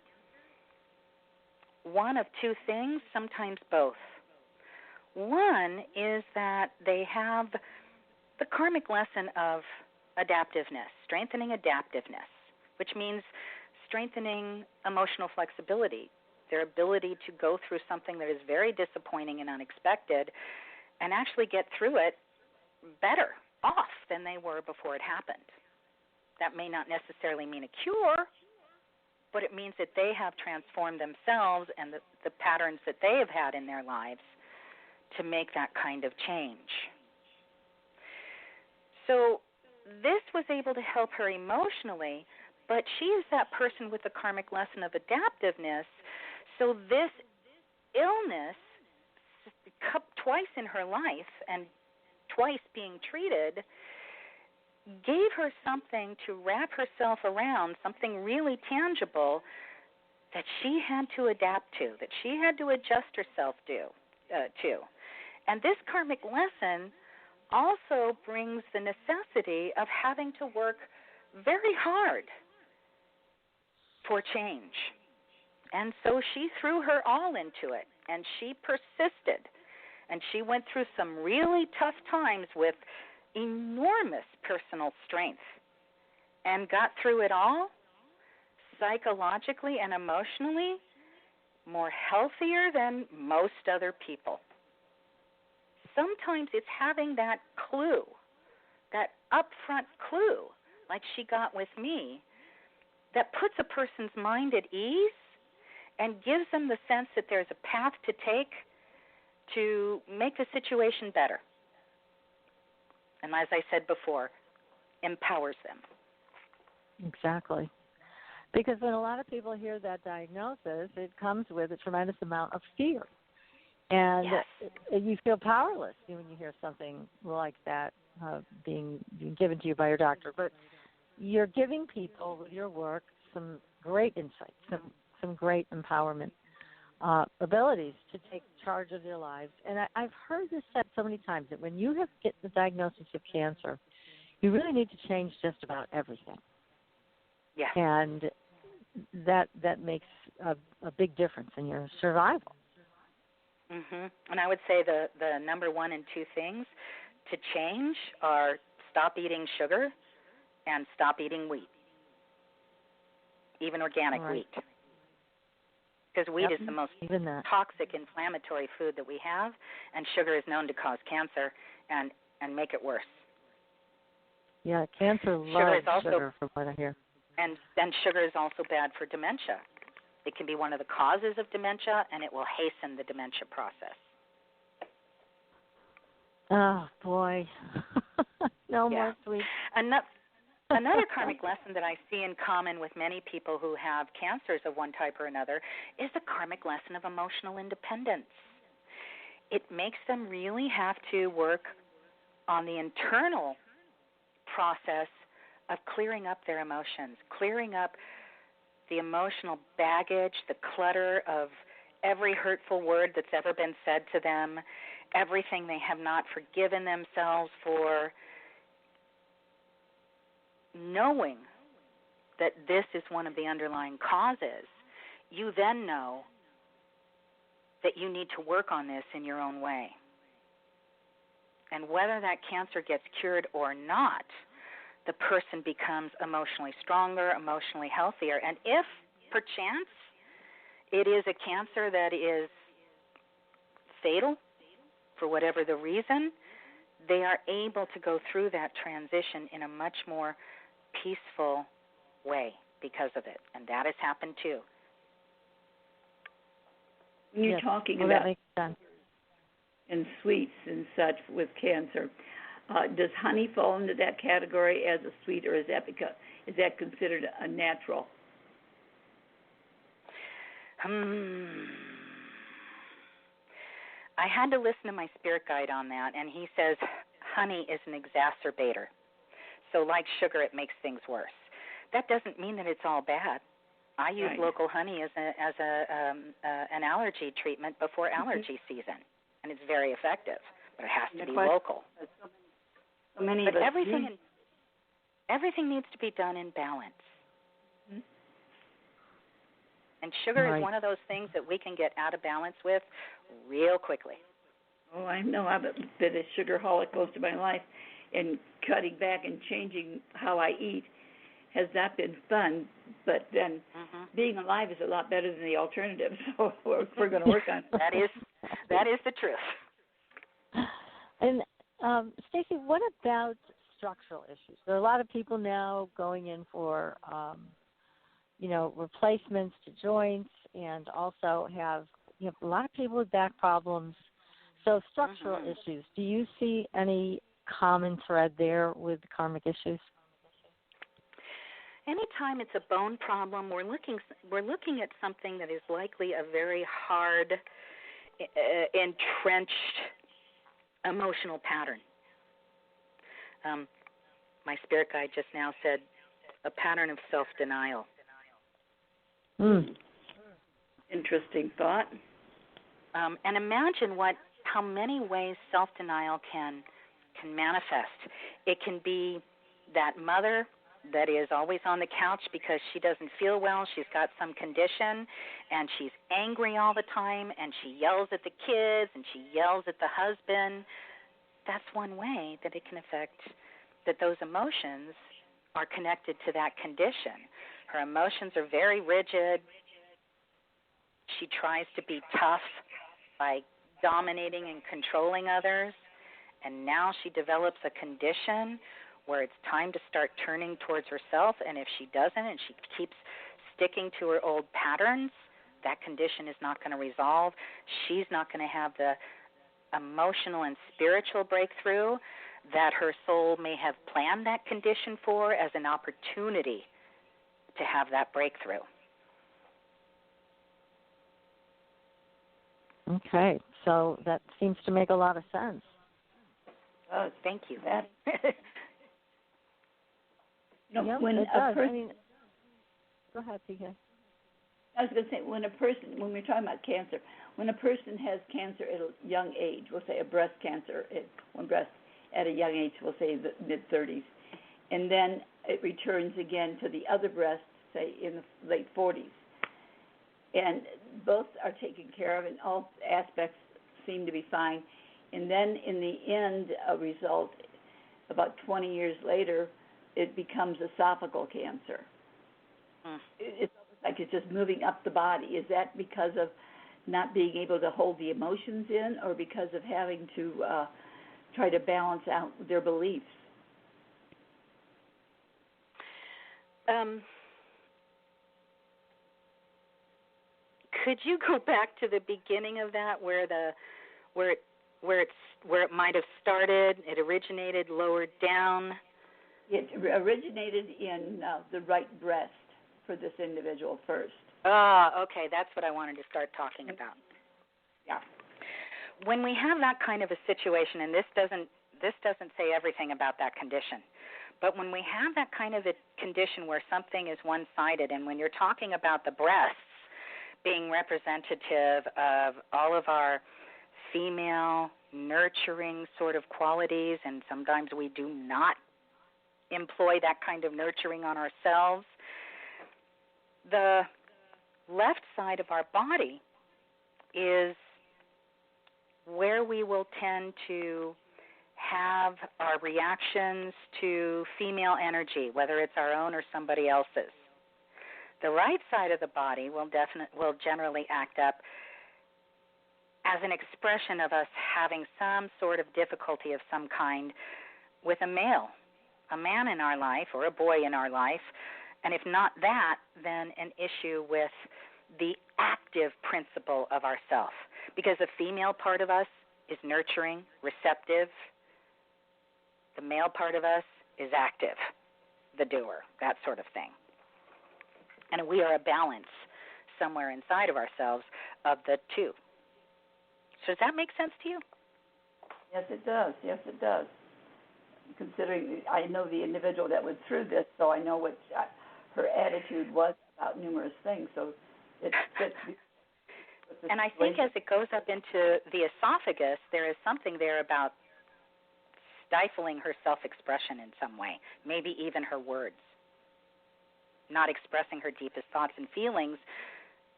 One of two things, sometimes both. One is that they have the karmic lesson of adaptiveness, strengthening adaptiveness, which means strengthening emotional flexibility, their ability to go through something that is very disappointing and unexpected and actually get through it better off than they were before it happened. That may not necessarily mean a cure, but it means that they have transformed themselves and the patterns that they have had in their lives to make that kind of change. So this was able to help her emotionally, but she is that person with the karmic lesson of adaptiveness. So this illness, twice in her life and twice being treated, gave her something to wrap herself around, something really tangible that she had to adapt to, that she had to adjust herself to. And this karmic lesson also brings the necessity of having to work very hard for change. And so she threw her all into it, and she persisted. And she went through some really tough times with enormous personal strength and got through it all psychologically and emotionally more healthier than most other people. Sometimes it's having that clue, that upfront clue, like she got with me, that puts a person's mind at ease and gives them the sense that there's a path to take to make the situation better. And as I said before, empowers them. Exactly. Because when a lot of people hear that diagnosis, it comes with a tremendous amount of fear. And yes. You feel powerless when you hear something like that being given to you by your doctor. But you're giving people with your work some great insights, some great empowerment abilities to take charge of their lives. And I've heard this said so many times that when you get the diagnosis of cancer, you really need to change just about everything. Yes. And that makes a big difference in your survival. Mm-hmm. And I would say the number one and two things to change are stop eating sugar and stop eating wheat, even organic wheat. Because wheat is the most toxic, inflammatory food that we have, and sugar is known to cause cancer and make it worse. Yeah, cancer loves sugar from what I hear. And sugar is also bad for dementia. It can be one of the causes of dementia, and it will hasten the dementia process. Oh, boy. No more sweets. Another karmic lesson that I see in common with many people who have cancers of one type or another is the karmic lesson of emotional independence. It makes them really have to work on the internal process of clearing up their emotions, clearing up the emotional baggage, the clutter of every hurtful word that's ever been said to them, everything they have not forgiven themselves for. Knowing that this is one of the underlying causes, you then know that you need to work on this in your own way. And whether that cancer gets cured or not, the person becomes emotionally stronger, emotionally healthier. And if, perchance, it is a cancer that is fatal for whatever the reason, they are able to go through that transition in a much more peaceful way because of it. And that has happened too. You're talking about and sweets and such with cancer. Does honey fall into that category as a sweet, or is that considered a natural? I had to listen to my spirit guide on that, and he says honey is an exacerbator. So like sugar, it makes things worse. That doesn't mean that it's all bad. I use local honey as an allergy treatment before allergy season, and it's very effective, but it has to be local. So many but of us everything needs to be done in balance. And sugar is one of those things that we can get out of balance with real quickly. Oh, I know. I've been a sugarholic most of my life, and cutting back and changing how I eat has not been fun. But then being alive is a lot better than the alternative, so we're going to work on it. That is the truth. And Staci, what about structural issues? There are a lot of people now going in for replacements to joints, and also have a lot of people with back problems. So structural issues, do you see any common thread there with karmic issues? Anytime it's a bone problem, we're looking at something that is likely a very hard, entrenched emotional pattern. My spirit guide just now said a pattern of self-denial. Interesting thought. And imagine how many ways self-denial can manifest. It can be that mother that is always on the couch because she doesn't feel well, she's got some condition, and she's angry all the time, and she yells at the kids, and she yells at the husband. That's one way that it can affect, that those emotions are connected to that condition. Her emotions are very rigid. She tries to be tough by dominating and controlling others, and now she develops a condition where it's time to start turning towards herself, and if she doesn't and she keeps sticking to her old patterns, that condition is not going to resolve. She's not going to have the emotional and spiritual breakthrough that her soul may have planned that condition for as an opportunity to have that breakthrough. Okay, so that seems to make a lot of sense. Oh, thank you. When it does. Go ahead, PK. I was going to say, when we're talking about cancer, when a person has cancer at a young age, we'll say a breast cancer, at a young age, we'll say the mid-30s, and then it returns again to the other breast, say in the late 40s, and both are taken care of, and all aspects seem to be fine, and then in the end, a result, about 20 years later, it becomes esophageal cancer. It's like it's just moving up the body. Is that because of not being able to hold the emotions in, or because of having to try to balance out their beliefs? Could you go back to the beginning of that, where it might have started? It originated lower down. It originated in the right breast for this individual first. Okay, that's what I wanted to start talking about. Yeah. When we have that kind of a situation, and this doesn't say everything about that condition, but when we have that kind of a condition where something is one-sided, and when you're talking about the breasts being representative of all of our female nurturing sort of qualities, and sometimes we do not employ that kind of nurturing on ourselves, the left side of our body is where we will tend to have our reactions to female energy, whether it's our own or somebody else's. The right side of the body will generally act up as an expression of us having some sort of difficulty of some kind with a man in our life or a boy in our life, and if not that, then an issue with the active principle of ourself, because the female part of us is nurturing, receptive. The male part of us is active, the doer, that sort of thing. And we are a balance somewhere inside of ourselves of the two. So does that make sense to you? Yes, it does. Yes, it does. considering I know the individual that went through this, so I know what her attitude was about numerous things. So it fits. And I think as it goes up into the esophagus, there is something there about stifling her self-expression in some way, maybe even her words, not expressing her deepest thoughts and feelings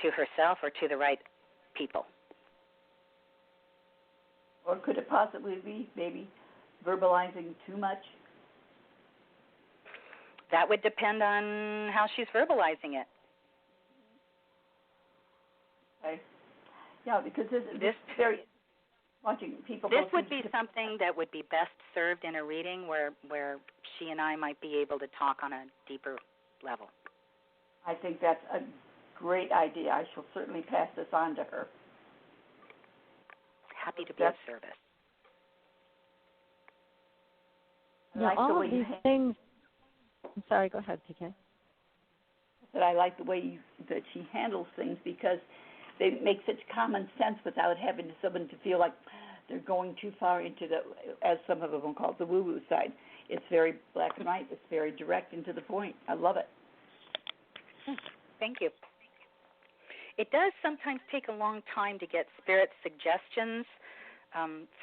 to herself or to the right people. Or could it possibly be maybe verbalizing too much? That would depend on how she's verbalizing it. Okay. Yeah, because this very watching people. This would be something that would be best served in a reading where she and I might be able to talk on a deeper level. I think that's a great idea. I shall certainly pass this on to her. Happy to be of service. Yeah, all of these things. I'm sorry, go ahead, PK. That I like the way that she handles things because they make such common sense without having someone to feel like they're going too far into the, as some of them call it, the woo-woo side. It's very black and white. It's very direct and to the point. I love it. Thank you. It does sometimes take a long time to get spirit suggestions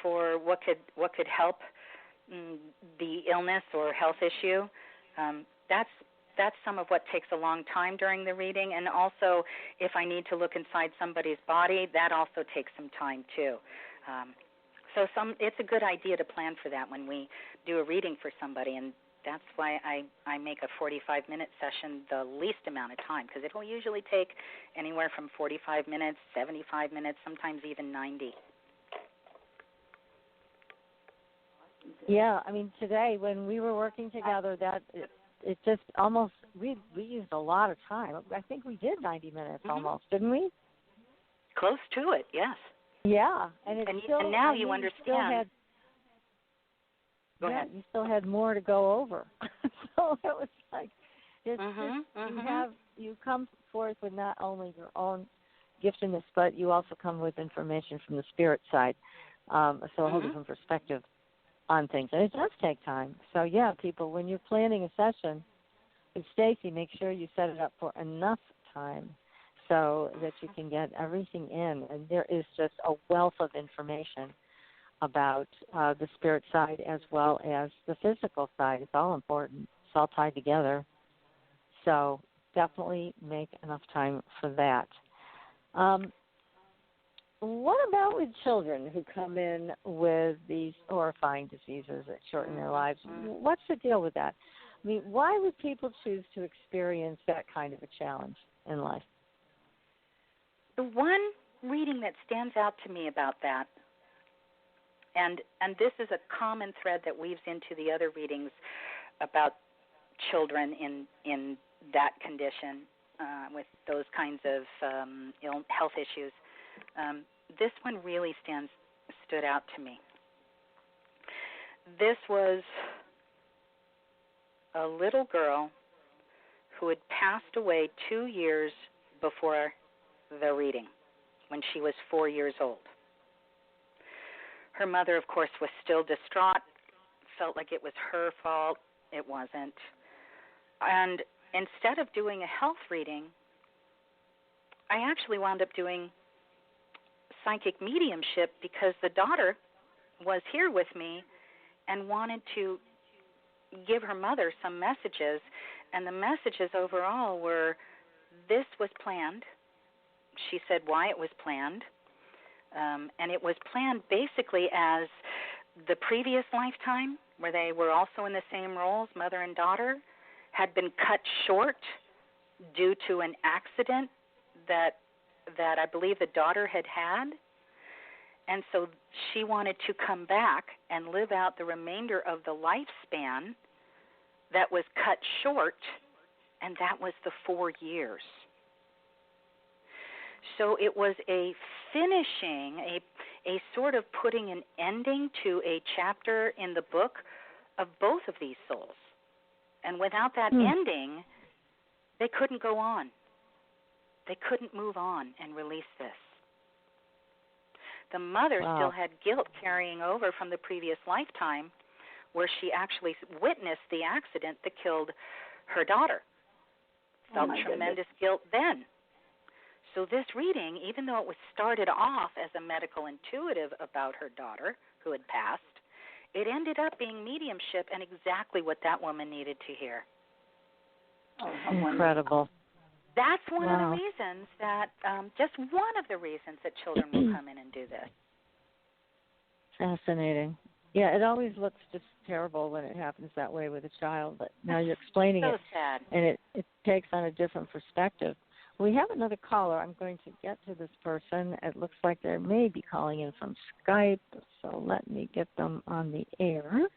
for what could help the illness or health issue. That's some of what takes a long time during the reading, and also if I need to look inside somebody's body, that also takes some time too. So it's a good idea to plan for that when we do a reading for somebody, and that's why I make a 45-minute session the least amount of time, because it will usually take anywhere from 45 minutes, 75 minutes, sometimes even 90. Yeah, I mean, today when we were working together, it just almost, we used a lot of time. I think we did 90 minutes almost, didn't we? Close to it, yes. Yeah, and now you understand. You still had more to go over. So it was like, you come forth with not only your own giftedness, but you also come with information from the spirit side, so a whole different perspective on things. And it does take time. So, yeah, people, when you're planning a session with Staci, make sure you set it up for enough time so that you can get everything in. And there is just a wealth of information about the spirit side as well as the physical side. It's all important. It's all tied together. So definitely make enough time for that. What about with children who come in with these horrifying diseases that shorten their lives? What's the deal with that? I mean, why would people choose to experience that kind of a challenge in life? The one reading that stands out to me about that, and this is a common thread that weaves into the other readings about children in that condition with those kinds of health issues. This one really stood out to me. This was a little girl who had passed away 2 years before the reading, when she was 4 years old. Her mother, of course, was still distraught, felt like it was her fault. It wasn't. And instead of doing a health reading, I actually wound up doing psychic mediumship because the daughter was here with me and wanted to give her mother some messages, and the messages overall were, this was planned. She said why it was planned, and it was planned basically as the previous lifetime, where they were also in the same roles, mother and daughter, had been cut short due to an accident that I believe the daughter had. And so she wanted to come back and live out the remainder of the lifespan that was cut short, and that was the 4 years. So it was a finishing, a sort of putting an ending to a chapter in the book of both of these souls. And without that ending, they couldn't go on. They couldn't move on and release this. The mother still had guilt carrying over from the previous lifetime, where she actually witnessed the accident that killed her daughter. Felt tremendous guilt then. So this reading, even though it was started off as a medical intuitive about her daughter who had passed, it ended up being mediumship and exactly what that woman needed to hear. Oh, incredible. That's one of the reasons that, just one of the reasons that children will come in and do this. Fascinating. Yeah, it always looks just terrible when it happens that way with a child, but now you're explaining so it, sad. And it takes on a different perspective. We have another caller. I'm going to get to this person. It looks like they may be calling in from Skype, so let me get them on the air.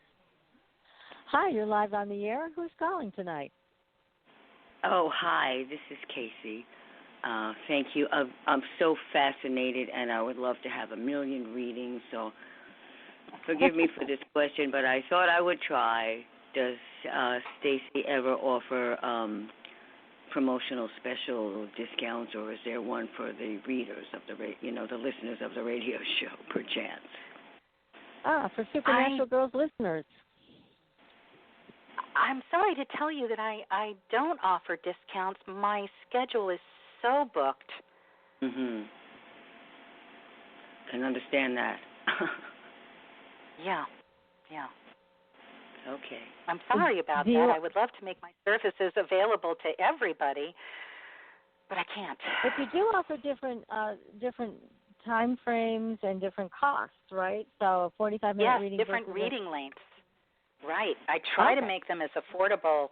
Hi, you're live on the air. Who's calling tonight? Oh, hi. This is Casey. Thank you. I'm so fascinated, and I would love to have a million readings, so forgive me for this question, but I thought I would try. Does Staci ever offer promotional special discounts, or is there one for the readers of the the listeners of the radio show, perchance? For Supernatural Girls listeners. I'm sorry to tell you that I don't offer discounts. My schedule is so booked. Mhm. Can understand that. Yeah. Okay. I'm sorry about that. I would love to make my services available to everybody, but I can't. But you do offer different time frames and different costs, right? So a 45-minute reading. Yes, different reading lengths. Right. I try to make them as affordable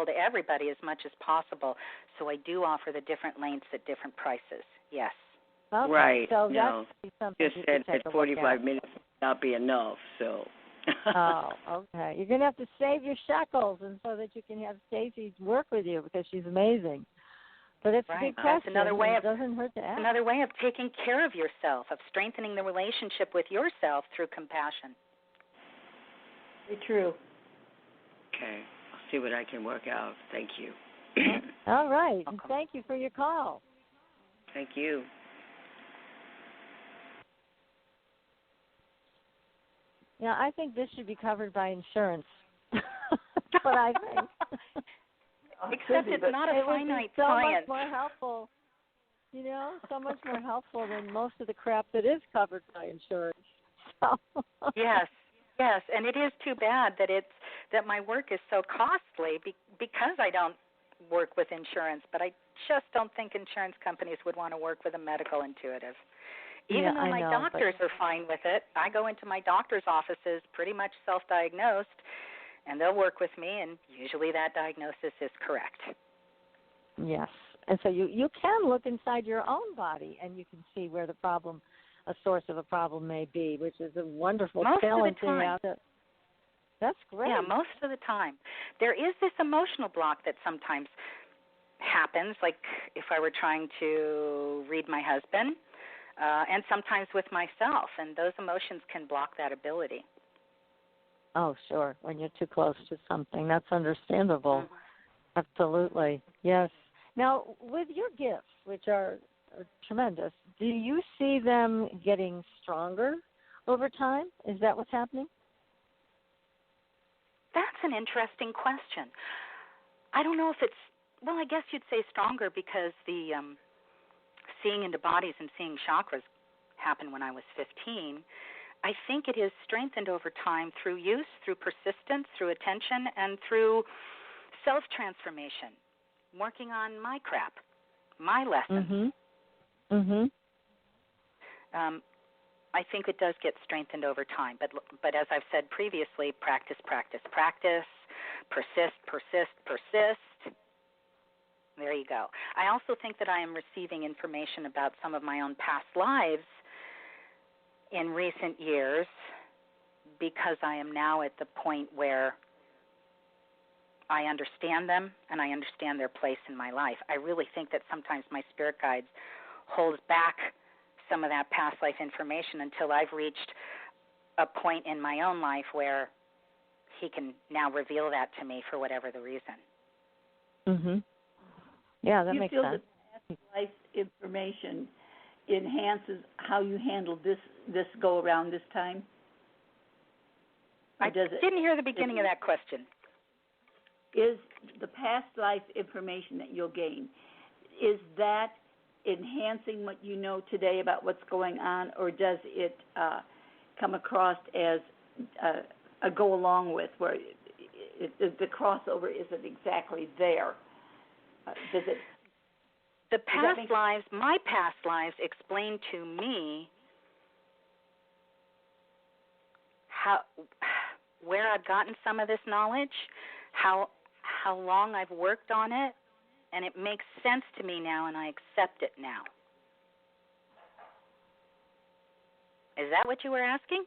to everybody as much as possible. So I do offer the different lengths at different prices. Yes. Okay. Right. So no. that's something just said that 45 minutes would not be enough. So. Oh, okay. You're gonna have to save your shekels, and so that you can have Staci work with you because she's amazing. But it's a big question. That's another way it doesn't hurt to ask. Another way of taking care of yourself, of strengthening the relationship with yourself through compassion. Very true. Okay. I'll see what I can work out. Thank you. All right. And thank you for your call. Thank you. Yeah, I think this should be covered by insurance. That's what I think. Except it's not a finite science. Much more helpful. So much more helpful than most of the crap that is covered by insurance. So. Yes, and it is too bad that my work is so costly because I don't work with insurance, but I just don't think insurance companies would want to work with a medical intuitive. Even though my doctors are fine with it, I go into my doctor's offices pretty much self-diagnosed, and they'll work with me, and usually that diagnosis is correct. Yes, and so you can look inside your own body, and you can see where a source of a problem may be, which is a wonderful talent to have. That's great. Yeah, most of the time. There is this emotional block that sometimes happens, like if I were trying to read my husband, and sometimes with myself, and those emotions can block that ability. Oh, sure. When you're too close to something, that's understandable. Mm-hmm. Absolutely. Yes. Now, with your gifts, which are tremendous, do you see them getting stronger over time? Is that what's happening? That's an interesting question. I don't know if I guess you'd say stronger because the seeing into bodies and seeing chakras happened when I was 15. I think it is strengthened over time through use, through persistence, through attention, and through self-transformation, working on my crap, my lessons. Mm-hmm. I think it does get strengthened over time. But as I've said previously, practice, persist. There you go. I also think that I am receiving information about some of my own past lives in recent years because I am now at the point where I understand them and I understand their place in my life. I really think that sometimes my spirit guides hold back some of that past life information until I've reached a point in my own life where he can now reveal that to me for whatever the reason. Mm-hmm. Yeah, that makes sense. You feel that past life information enhances how you handle this go around this time? I didn't hear the beginning of that question. Is the past life information that you'll gain, is that enhancing what you know today about what's going on, or does it come across as a go along with, where the crossover isn't exactly there? Does it? The past lives, my past lives, explain to me where I've gotten some of this knowledge, how long I've worked on it, and it makes sense to me now, and I accept it now. Is that what you were asking?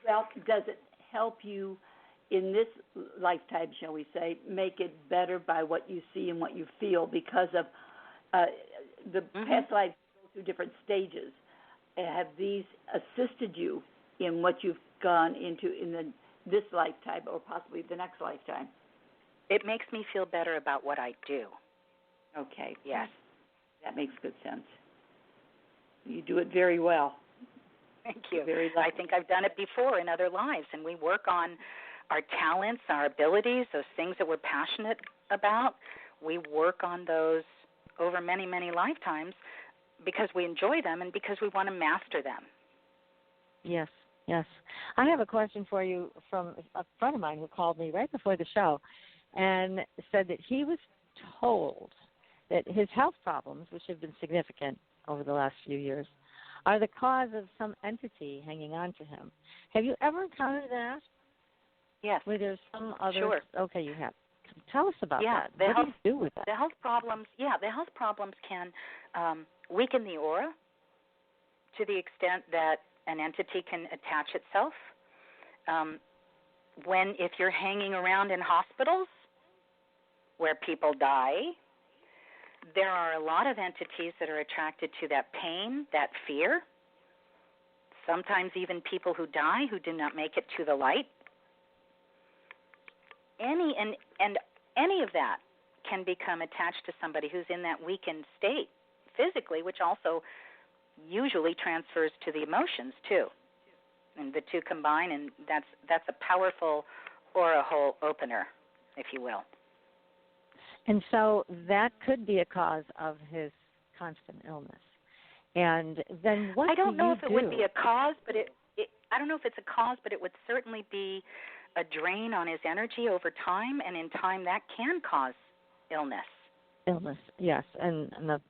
Well, does it help you in this lifetime, shall we say, make it better by what you see and what you feel, because of the past lives go through different stages? Have these assisted you in what you've gone into in this lifetime or possibly the next lifetime? It makes me feel better about what I do. Okay. Yes. That makes good sense. You do it very well. Thank you. I think I've done it before in other lives, and we work on our talents, our abilities, those things that we're passionate about. We work on those over many, many lifetimes because we enjoy them and because we want to master them. Yes, yes. I have a question for you from a friend of mine who called me right before the show and said that he was told that his health problems, which have been significant over the last few years, are the cause of some entity hanging on to him. Have you ever encountered that? Yes. Where there's some other... Sure. Okay, you have. Tell us about that. What do you do with that? The health problems can weaken the aura to the extent that an entity can attach itself. If you're hanging around in hospitals where people die, there are a lot of entities that are attracted to that pain, that fear. Sometimes even people who die who do not make it to the light. Any of that can become attached to somebody who's in that weakened state physically, which also usually transfers to the emotions too. And the two combine, and that's a powerful aura hole opener, if you will. And so that could be a cause of his constant illness. And then what do you do? I don't know if it would be a cause, but I don't know if it's a cause, but it would certainly be a drain on his energy over time, and in time that can cause illness. Illness, yes, and the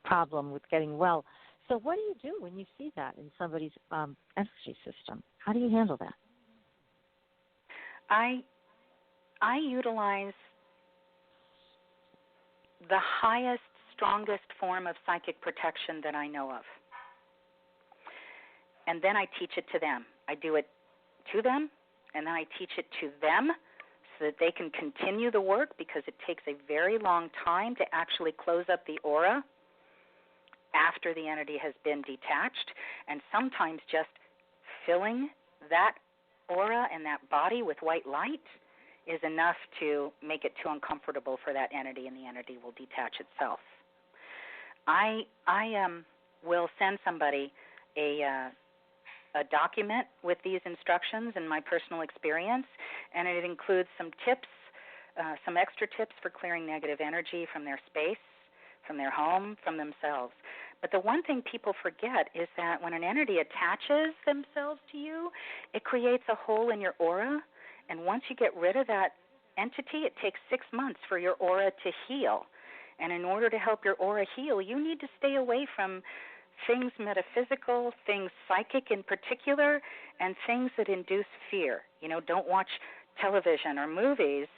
problem with getting well. So what do you do when you see that in somebody's energy system? How do you handle that? I utilize the highest, strongest form of psychic protection that I know of. And then I teach it to them. I do it to them, and then I teach it to them so that they can continue the work, because it takes a very long time to actually close up the aura after the entity has been detached, and sometimes just filling that aura and that body with white light is enough to make it too uncomfortable for that entity, and the entity will detach itself. I will send somebody a document with these instructions and my personal experience, and it includes some tips, some extra tips for clearing negative energy from their space, from their home, from themselves. But the one thing people forget is that when an entity attaches themselves to you, it creates a hole in your aura, and once you get rid of that entity, it takes 6 months for your aura to heal. And in order to help your aura heal, you need to stay away from things metaphysical, things psychic in particular, and things that induce fear. You know, don't watch television or movies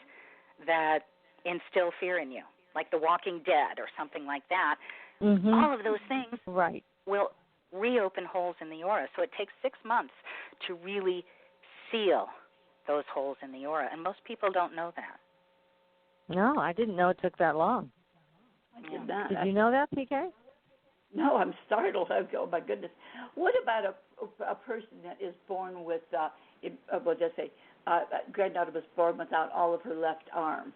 that instill fear in you, like The Walking Dead or something like that. Mm-hmm. All of those things right. will reopen holes in the aura. So it takes 6 months to really seal those holes in the aura, and most people don't know that. No, I didn't know it took that long. I did not. Did you know that, PK? No, I'm startled. I go, oh, my goodness. What about a person that is born with, we'll just say, granddaughter was born without all of her left arm?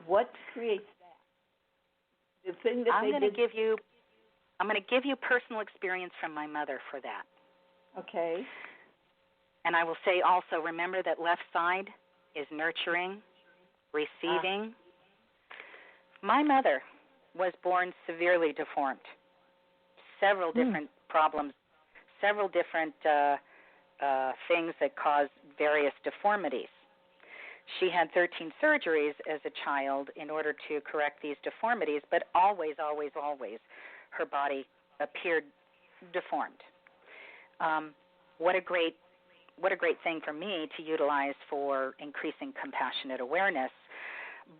What creates that? The thing that I'm going to give you personal experience from my mother for that. Okay. And I will say also, remember that left side is nurturing, receiving. My mother was born severely deformed. Several different problems, several different things that cause various deformities. She had 13 surgeries as a child in order to correct these deformities, but always, always, always her body appeared deformed. What a great thing for me to utilize for increasing compassionate awareness.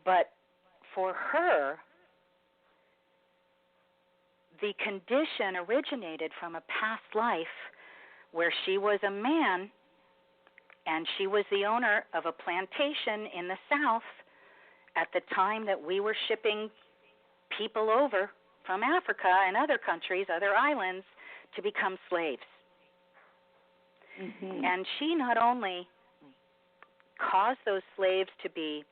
But for her, the condition originated from a past life where she was a man and she was the owner of a plantation in the South at the time that we were shipping people over from Africa and other countries, other islands, to become slaves. Mm-hmm. And she not only caused those slaves to be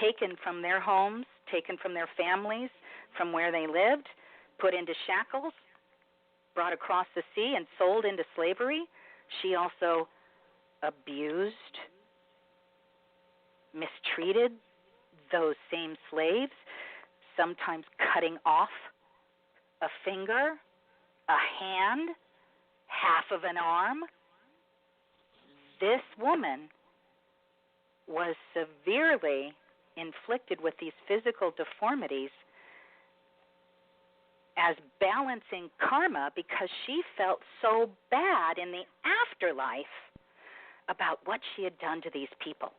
taken from their homes, taken from their families, from where they lived, put into shackles, brought across the sea and sold into slavery. She also abused, mistreated those same slaves, sometimes cutting off a finger, a hand, half of an arm. This woman was severely inflicted with these physical deformities as balancing karma because she felt so bad in the afterlife about what she had done to these people.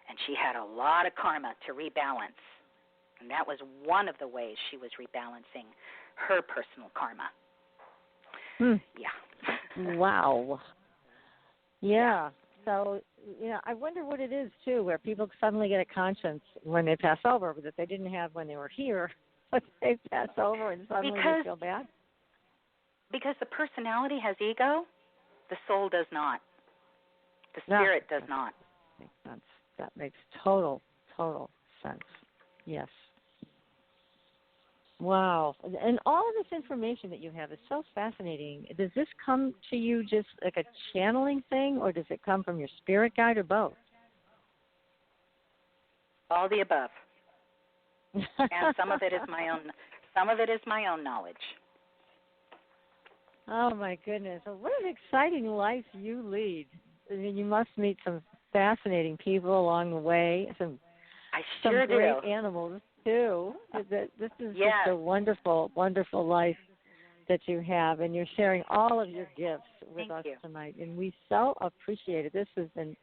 And she had a lot of karma to rebalance. And that was one of the ways she was rebalancing her personal karma. Yeah. Wow. Yeah. So, I wonder what it is, too, where people suddenly get a conscience when they pass over that they didn't have when they were here, but they pass over and suddenly they feel bad. Because the personality has ego, the soul does not. The spirit does not. Makes sense. That makes total sense. Yes. Wow. And all of this information that you have is so fascinating. Does this come to you just like a channeling thing, or does it come from your spirit guide, or both? All the above. And some of it is my own. Some of it is my own knowledge. Oh my goodness! Well, what an exciting life you lead. I mean, you must meet some fascinating people along the way. Some great animals too. This is just a wonderful, wonderful life that you have, and you're sharing all of your gifts with us tonight, and we so appreciate it. This has been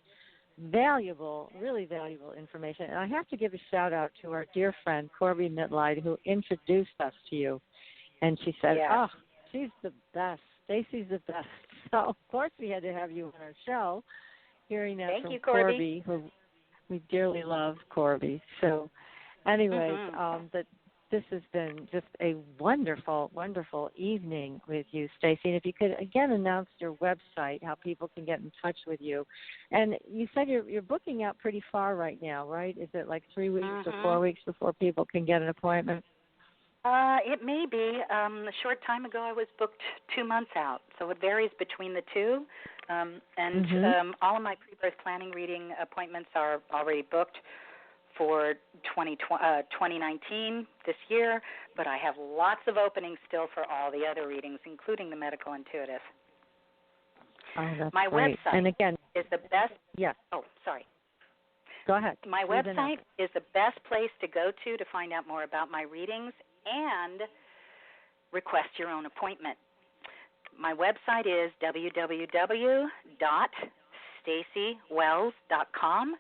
valuable, really valuable information. And I have to give a shout out to our dear friend Corby Mitleid, who introduced us to you, and she said, "Oh, she's the best. Staci's the best." So of course we had to have you on our show. Hearing that from Corby, who we dearly love, Corby. So, anyways, that this has been just a wonderful, wonderful evening with you, Staci. And if you could again announce your website, how people can get in touch with you. And you said you're booking out pretty far right now, right? Is it like 3 weeks or 4 weeks before people can get an appointment? It may be. A short time ago, I was booked 2 months out, so it varies between the two. All of my pre-birth planning reading appointments are already booked for 2019 this year, but I have lots of openings still for all the other readings, including the medical intuitive. Oh, that's my great. website and again, is the best. Yes. Oh, sorry. Go ahead. My website is the best place to go to find out more about my readings and request your own appointment. My website is www.stacywells.com.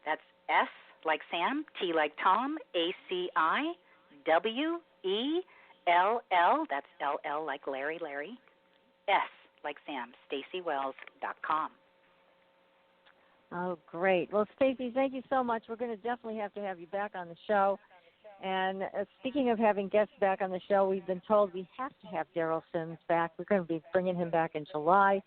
That's S like Sam, T like Tom, ACIWELL. That's LL like Larry, S like Sam, StaciWells.com. Oh, great. Well, Staci, thank you so much. We're going to definitely have to have you back on the show. And speaking of having guests back on the show, we've been told we have to have Daryl Sims back. We're going to be bringing him back in July.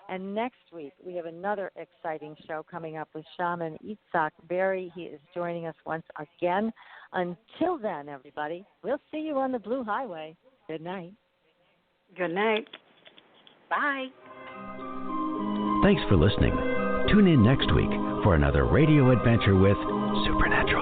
And next week, we have another exciting show coming up with Shaman Itzhak Berry. He is joining us once again. Until then, everybody, we'll see you on the Blue Highway. Good night. Good night. Bye. Thanks for listening. Tune in next week for another radio adventure with Supernatural.